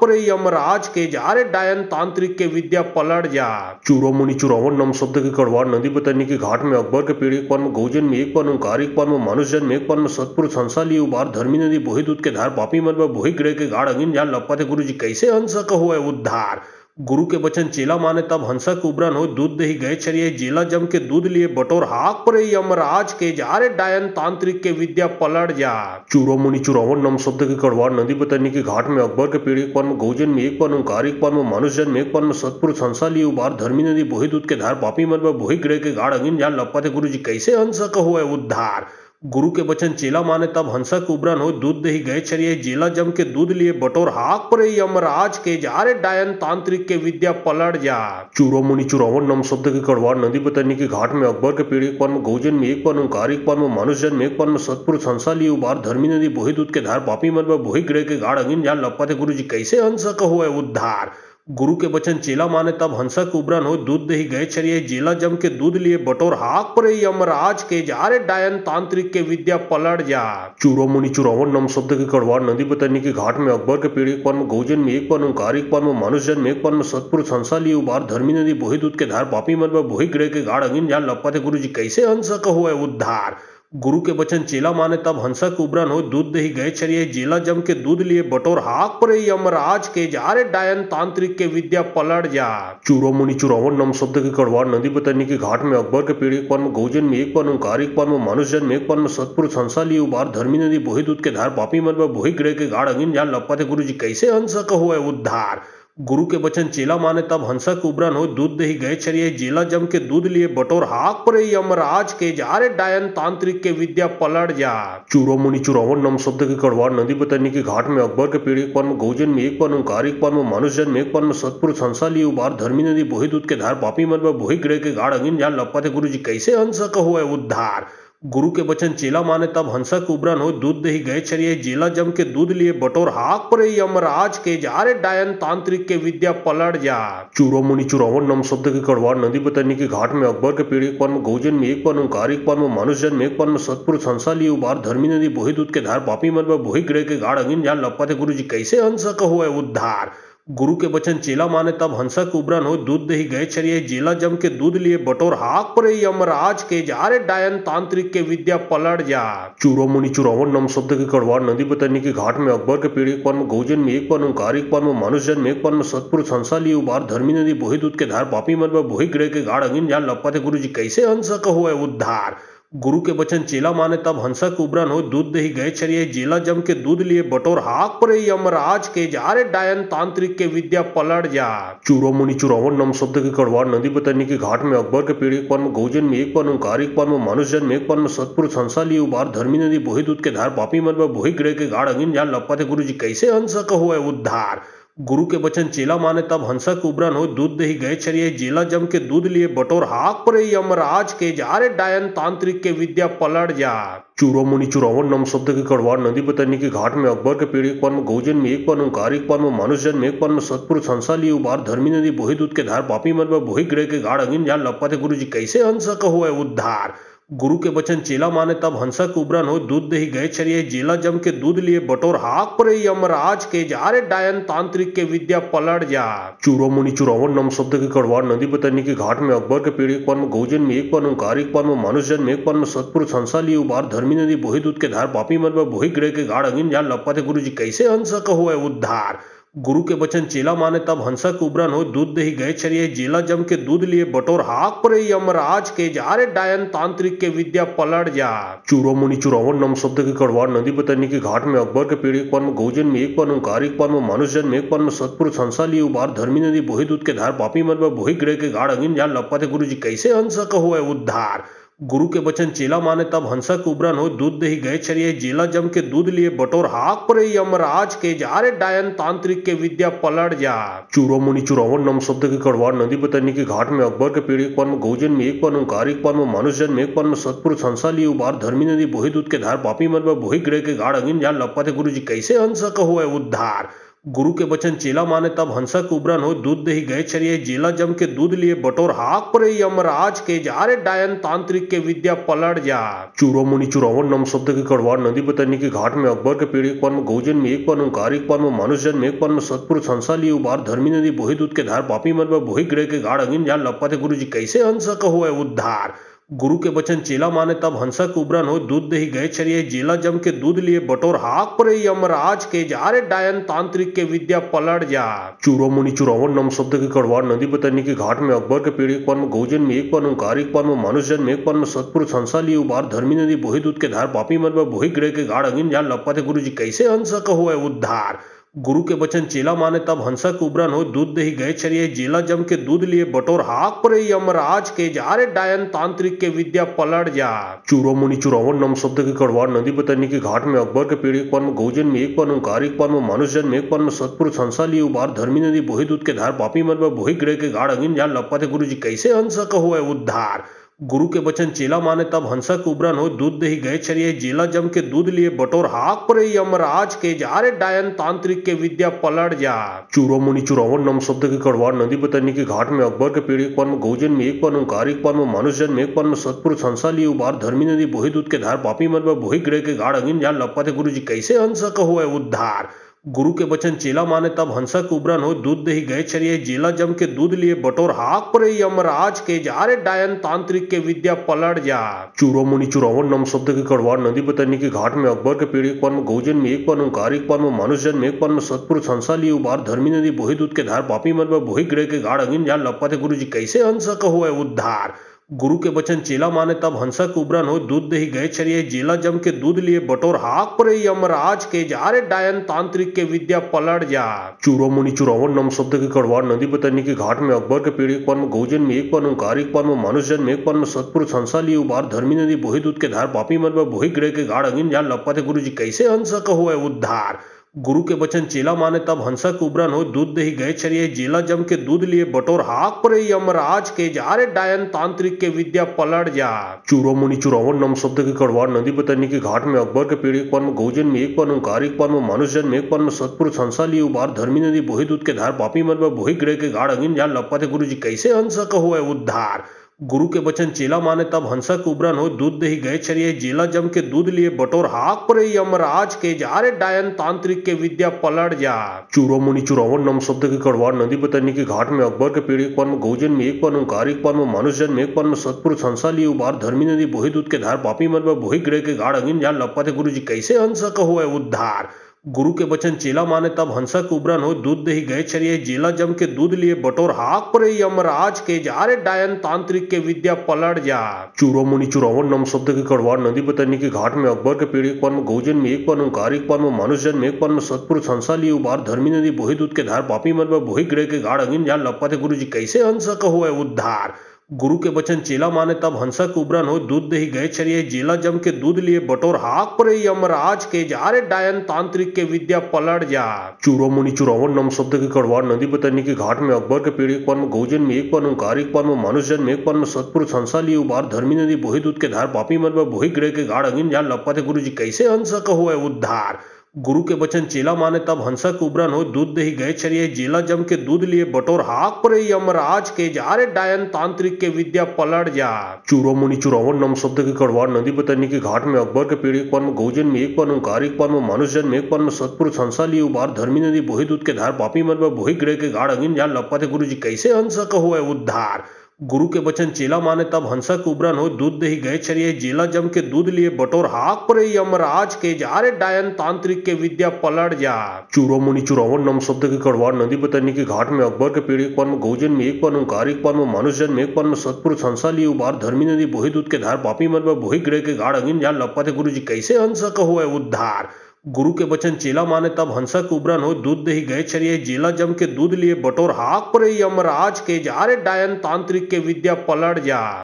परे यमराज के जारे डायन तांत्रिक के विद्या पलट जा। चूरो मुनि चुरावन नम शब्द के कड़वार नदी बतरनी के घाट में अकबर के पेड़ एक पन में गौजन में एक पन ओंकार एक पन में मानुष जन में एक पन में सतपुरुष हंसा लिए उबार धर्मी नदी बोही दूध के धार पापी मन में बोही ग्रह के गाढ़ अगिन जान लपा थे गुरु जी कैसे हंसक हुए उद्धार। गुरु के बचन चेला माने तब हंसक उबरन हो दूध दही गए चरिए जेला जम के दूध लिए बटोर हाक परे यमराज के जारे डायन तांत्रिक के विद्या पलट जा। चूरो मुनि चुरावन नम शब्द के कड़वार नदी बतरनी के घाट में अकबर के पेड़ एक पन में गौजन में एक पन ओंकार एक पन में मानुष जन में एक पन में सतपुरुष हंसा लिए उबार धर्मी नदी बोही दूध के धार पापी मन में बोही ग्रह के गाढ़ अगिन जान लपा थे गुरु जी कैसे हंसक हुए उद्धार। गुरु के बचन चेला माने तब हंसक उबरन हो दूध दही गए चरिए जेला जम के दूध लिए बटोर हाक परे यमराज के जारे डायन तांत्रिक के विद्या पलट जा। चूरो मुनि चुरावन नम शब्द के कड़वार नदी बतरनी के घाट में अकबर के पेड़ एक पन में गौजन में एक पन ओंकार एक पन में मानुष जन में एक पन में सतपुरुष हंसा लिए उबार धर्मी नदी बोही दूध के धार पापी मन में बोही ग्रह के गाढ़ अगिन जान लपा थे गुरु जी कैसे हंसक हुए उद्धार। गुरु के बचन चेला माने तब हंसक उबरन हो दूध दही गए चरिए जेला जम के दूध लिए बटोर हाक परे यमराज के जारे डायन तांत्रिक के विद्या पलट जा। चूरो मुनि चुरावन नम शब्द के कड़वार नदी बतरनी के घाट में अकबर के पीढ़ी एक पन्म गौजन में एक पन्म कारिक पन्म मनुष्यजन में एक पन्म सतपुरुष हंसा लिए उबार धर्मी नदी बोही दूध के धार पापी मन में बोही ग्रह के गाढ़ अगिन जान लपते गुरु जी कैसे हंसक हो उद्धार। गुरु के बचन चेला माने तब हंसक उबरन हो दूध दही गए चरिए जेला जम के दूध लिए बटोर हाक परे यमराज के जारे डायन तांत्रिक के विद्या पलट जा। चूरो मुनि चुरावन नम शब्द के कड़वार नदी बतरनी के घाट में अकबर के पीढ़ी एक पन्म गौजन में एक पन्म कारिक पन्म मनुष्यजन में एक पन्म सतपुरुष हंसा लिए उबार धर्मी नदी बोही दूध के धार पापी मन में बोही ग्रह के गाढ़ अगिन जान लपते गुरु जी कैसे हंसक हो उद्धार। गुरु के बचन चेला माने तब हंसक उबरन हो दूध दही गए चरिए जेला जम के दूध लिए बटोर हाक परे यमराज के जारे डायन तांत्रिक के विद्या पलट जा। चूरो मुनि चुरावन नम शब्द के कड़वार नदी बतरनी के घाट में अकबर के पीढ़ी एक पन्म गौजन में एक पन्म कारिक पन्म मनुष्यजन में एक पन्म सतपुरुष हंसा लिए उबार धर्मी नदी बोही दूध के धार पापी मन में बोही ग्रह के गाढ़ अगिन जान लपते गुरु जी कैसे हंसक हो उद्धार। गुरु के बचन चेला माने तब हंसक उबरन हो दूध दही गए चरिए जेला जम के दूध लिए बटोर हाक परे यमराज के जारे डायन तांत्रिक के विद्या पलट जा। चूरो मुनि चुरावन नम शब्द के कड़वार नदी बतरनी के घाट में अकबर के पीढ़ी एक पन्म गौजन में एक पन्म कारिक पन्म मनुष्यजन में एक पन्म सतपुरुष हंसा लिए उबार धर्मी नदी बोही दूध के धार पापी मन में बोही ग्रह के गाढ़ अगिन जान लपते गुरु जी कैसे हंसक हो उद्धार। गुरु के बचन चेला माने तब हंसक उबरन हो दूध दही गए चरिए जेला जम के दूध लिए बटोर हाक परे यमराज के जारे डायन तांत्रिक के विद्या पलट जा। चूरो मुनि चुरावन नम शब्द के कड़वार नदी बतरनी के घाट में अकबर के पीढ़ी एक पन्म गौजन में एक पन्म कारिक पन्म मनुष्यजन में एक पन्म सतपुरुष हंसा लिए उबार धर्मी नदी बोही दूध के धार पापी मन में बोही ग्रह के गाढ़ अगिन जान लपते गुरु जी कैसे हंसक हो उद्धार। गुरु के बचन चेला माने तब हंसक उबरन हो दूध दही गए चरिए जेला जम के दूध लिए बटोर हाक परे यमराज के जारे डायन तांत्रिक के विद्या पलट जा। चूरो मुनि चुरावन नम शब्द के कड़वार नदी बतरनी के घाट में अकबर के पीढ़ी एक पन्म गौजन में एक पन्म कारिक पन्म मनुष्यजन में एक पन्म सतपुरुष हंसा लिए उबार धर्मी नदी बोही दूध के धार पापी मन में बोही ग्रह के गाढ़ अगिन जान लपते गुरु जी कैसे हंसक हो उद्धार। गुरु के बचन चेला माने तब हंसक उबरन हो दूध दही गए चरिए जेला जम के दूध लिए बटोर हाक परे यमराज के जारे डायन तांत्रिक के विद्या पलट जा। चूरो मुनि चुरावन नम शब्द के कड़वार नदी बतरनी के घाट में अकबर के पीढ़ी एक पन्म गौजन में एक पन्म कारिक पन्म मनुष्यजन में एक पन्म सतपुरुष हंसा लिए उबार धर्मी नदी बोही दूध के धार पापी मन में बोही ग्रह के गाढ़ अगिन जान लपते गुरु जी कैसे हंसक हो उद्धार। गुरु के बचन चेला माने तब हंसक उबरन हो दूध दही गए चरिए जेला जम के दूध लिए बटोर हाक परे यमराज के जारे डायन तांत्रिक के विद्या पलट जा। चूरो मुनि चुरावन नम शब्द के कड़वार नदी बतरनी के घाट में अकबर के पीढ़ी एक पन्म गौजन में एक पन्म कारिक पन्म मनुष्यजन में एक पन्म सतपुरुष हंसा लिए उबार धर्मी नदी बोही दूध के धार पापी मन में बोही ग्रह के गाढ़ अगिन जान लपते गुरु जी कैसे हंसक हो उद्धार। गुरु के बचन चेला माने तब हंसक उबरन हो दूध दही गए चरिए जेला जम के दूध लिए बटोर हाक परे यमराज के जारे डायन तांत्रिक के विद्या पलट जा। चूरो मुनि चुरावन नम शब्द के कड़वार नदी बतरनी के घाट में अकबर के पीढ़ी एक पन्म गौजन में एक पन्म कारिक पन्म मनुष्यजन में एक पन्म सतपुरुष हंसा लिए उबार धर्मी नदी बोही दूध के धार पापी मन में बोही ग्रह के गाढ़ अगिन जान लपते गुरु जी कैसे हंसक हो उद्धार। गुरु के बचन चेला माने तब हंसक उबरन हो दूध दही गए चरिए जेला जम के दूध लिए बटोर हाक परे यमराज के जारे डायन तांत्रिक के विद्या पलट जा। चूरो मुनि चुरावन नम शब्द के कड़वार नदी बतरनी के घाट में अकबर के पीढ़ी एक पन्म गौजन में एक पन्म कारिक पन्म मनुष्यजन में एक पन्म सतपुरुष हंसा लिए उबार धर्मी नदी बोही दूध के धार पापी मन में बोही ग्रह के गाढ़ अगिन जान लपते गुरु जी कैसे हंसक हो उद्धार। गुरु के बचन चेला माने तब हंसक उबरन हो दूध दही गए चरिए जेला जम के दूध लिए बटोर हाक परे यमराज के जारे डायन तांत्रिक के विद्या पलट जा। चूरो मुनि चुरावन नम शब्द के कड़वार नदी बतरनी के घाट में अकबर के पीढ़ी एक पन्म गौजन में एक पन्म कारिक पन्म मनुष्यजन में एक पन्म सतपुरुष हंसा लिए उबार धर्मी नदी बोही दूध के धार पापी मन में बोही ग्रह के गाढ़ अगिन जान लपते गुरु जी कैसे हंसक हो उद्धार। गुरु के बचन चेला माने तब हंसक उबरन हो दूध दही गए चरिए जेला जम के दूध लिए बटोर हाक परे यमराज के जारे डायन तांत्रिक के विद्या पलट जा। चूरो मुनि चुरावन नम शब्द के कड़वार नदी बतरनी के घाट में अकबर के पीढ़ी एक पन्म गौजन में एक पन्म कारिक पन्म मनुष्यजन में एक पन्म सतपुरुष हंसा लिए उबार धर्मी नदी बोही दूध के धार पापी मन में बोही ग्रह के गाढ़ अगिन जान लपते गुरु जी कैसे हंसक हो उद्धार। गुरु के बचन चेला माने तब हंसक उबरन हो दूध दही गए चरिए जेला जम के दूध लिए बटोर हाक परे यमराज के जारे डायन तांत्रिक के विद्या पलट जा। चूरो मुनि चुरावन नम शब्द के कड़वार नदी बतरनी के घाट में अकबर के पीढ़ी एक पन्म गौजन में एक पन्म कारिक पन्म मनुष्यजन में एक पन्म सतपुरुष हंसा लिए उबार धर्मी नदी बोही दूध के धार पापी मन में बोही ग्रह के गाढ़ अगिन जान लपते गुरु जी कैसे हंसक हो उद्धार। गुरु के बचन चेला माने तब हंसा कुबरन हो दूध दही गए छरिये जेला जम के दूध लिए बटोर हाक परे यमराज के जारे डायन तांत्रिक के विद्या पलट जा। चूरो मुनि चुरावन नम शब्द के कड़वार नदी बतरनी के घाट में अकबर के पीढ़ी एक पन गौजन में एक पन ओंकार एक पन मनुष्य जन्म एक पन सतपुरुष हंसा लिए उबार धर्मी नदी बोही दूध के धार पापी मन में बोही ग्रह के गाढ़ अगिन जान लपा थे गुरु जी कैसे हंसा कहो है उद्धार। गुरु के बचन चेला माने तब हंसा कुबरन हो दूध दही गए छरिये जेला जम के दूध लिए बटोर हाक परे यमराज के जारे डायन तांत्रिक के विद्या पलट जा। चूरो मुनि चुरावन नम शब्द के कड़वार नदी बतरनी के घाट में अकबर के पीढ़ी एक पन गौजन में एक पन ओंकार एक पन मनुष्य जन्म एक पन सतपुरुष हंसा लिए उबार धर्मी नदी बोही दूध के धार पापी मन में बोही ग्रह के गाढ़ अगिन जान लपा थे गुरु जी कैसे हंसा कहो है उद्धार। गुरु के बचन चेला माने तब हंसा कुबरन हो दूध दही गए छरिये जेला जम के दूध लिए बटोर हाक परे यमराज के जारे डायन तांत्रिक के विद्या पलट जा। चूरो मुनि चुरावन नम शब्द के कड़वार नदी बतरनी के घाट में अकबर के पीढ़ी एक पन गौजन में एक पन ओंकार एक पन मनुष्य जन्म एक पन सतपुरुष हंसा लिए उबार धर्मी नदी बोही दूध के धार पापी मन में बोही ग्रह के गाढ़ अगिन जान लपा थे गुरु जी कैसे हंसा कहो है उद्धार। गुरु के बचन चेला माने तब हंसा कुबरन हो दूध दही गए छरिये जेला जम के दूध लिए बटोर हाक परे यमराज के जारे डायन तांत्रिक के विद्या पलट जा। चूरो मुनि चुरावन नम शब्द के कड़वार नदी बतरनी के घाट में अकबर के पीढ़ी एक पन गौजन में एक पन ओंकार एक पन मनुष्य जन्म एक पन सतपुरुष हंसा लिए उबार धर्मी नदी बोही दूध के धार पापी मन में बोही ग्रह के गाढ़ अगिन जान लपा थे गुरु जी कैसे हंसा कहो है उद्धार। गुरु के बचन चेला माने तब हंसा कुबरन हो दूध दही गए छरिये जेला जम के दूध लिए बटोर हाक परे यमराज के जारे डायन तांत्रिक के विद्या पलट जा। चूरो मुनि चुरावन नम शब्द के कड़वार नदी बतरनी के घाट में अकबर के पीढ़ी एक पन गौजन में एक पन ओंकार एक पन मनुष्य जन्म एक पन सतपुरुष हंसा लिए उबार धर्मी नदी बोही दूध के धार पापी मन में बोही ग्रह के गाढ़ अगिन जान लपा थे गुरु जी कैसे हंसा कहो है उद्धार। गुरु के बचन चेला माने तब हंसा कुबरन हो दूध दही गए छरिये जेला जम के दूध लिए बटोर हाक परे यमराज के जारे डायन तांत्रिक के विद्या पलट जा। चूरो मुनि चुरावन नम शब्द के कड़वार नदी बतरनी के घाट में अकबर के पीढ़ी एक पन गौजन में एक पन ओंकार एक पन मनुष्य जन्म एक पन सतपुरुष हंसा लिए उबार धर्मी नदी बोही दूध के धार पापी मन में बोही ग्रह के गाढ़ अगिन जान लपा थे गुरु जी कैसे हंसा कहो है उद्धार। गुरु के बचन चेला माने तब हंसा कुबरन हो दूध दही गए छरिये जेला जम के दूध लिए बटोर हाक परे यमराज के जारे डायन तांत्रिक के विद्या पलट जा। चूरो मुनि चुरावन नम शब्द के कड़वार नदी बतरनी के घाट में अकबर के पीढ़ी एक पन गौजन में एक पन ओंकार एक पन मनुष्य जन्म एक पन सतपुरुष हंसा लिए उबार धर्मी नदी बोही दूध के धार पापी मन में बोही ग्रह के गाढ़ अगिन जान लपा थे गुरु जी कैसे हंसा कहो है उद्धार। गुरु के बचन चेला माने तब हंसा कुबरन हो दूध दही गए छरिये जेला जम के दूध लिए बटोर हाक परे यमराज के जारे डायन तांत्रिक के विद्या पलट जा। चूरो मुनि चुरावन नम शब्द के कड़वार नदी बतरनी के घाट में अकबर के पीढ़ी एक पन गौजन में एक पन ओंकार एक पन मनुष्य जन्म एक पन सतपुरुष हंसा लिए उबार धर्मी नदी बोही दूध के धार पापी मन में बोही ग्रह के गाढ़ अगिन जान लपा थे गुरु जी कैसे हंसा कहो है उद्धार। गुरु के बचन चेला माने तब हंसा कुबरन हो दूध दही गए छरिये जेला जम के दूध लिए बटोर हाक परे यमराज के जारे डायन तांत्रिक के विद्या पलट जा। चूरो मुनि चुरावन नम शब्द के कड़वार नदी बतरनी के घाट में अकबर के पीढ़ी एक पन गौजन में एक पन ओंकार एक पन मनुष्य जन्म एक पन सतपुरुष हंसा लिए उबार धर्मी नदी बोही दूध के धार पापी मन में बोही ग्रह के गाढ़ अगिन जान लपा थे गुरु जी कैसे हंसा कहो है उद्धार। गुरु के बचन चेला माने तब हंसा कुबरन हो दूध दही गए छरिये जेला जम के दूध लिए बटोर हाक परे यमराज के जारे डायन तांत्रिक के विद्या पलट जा।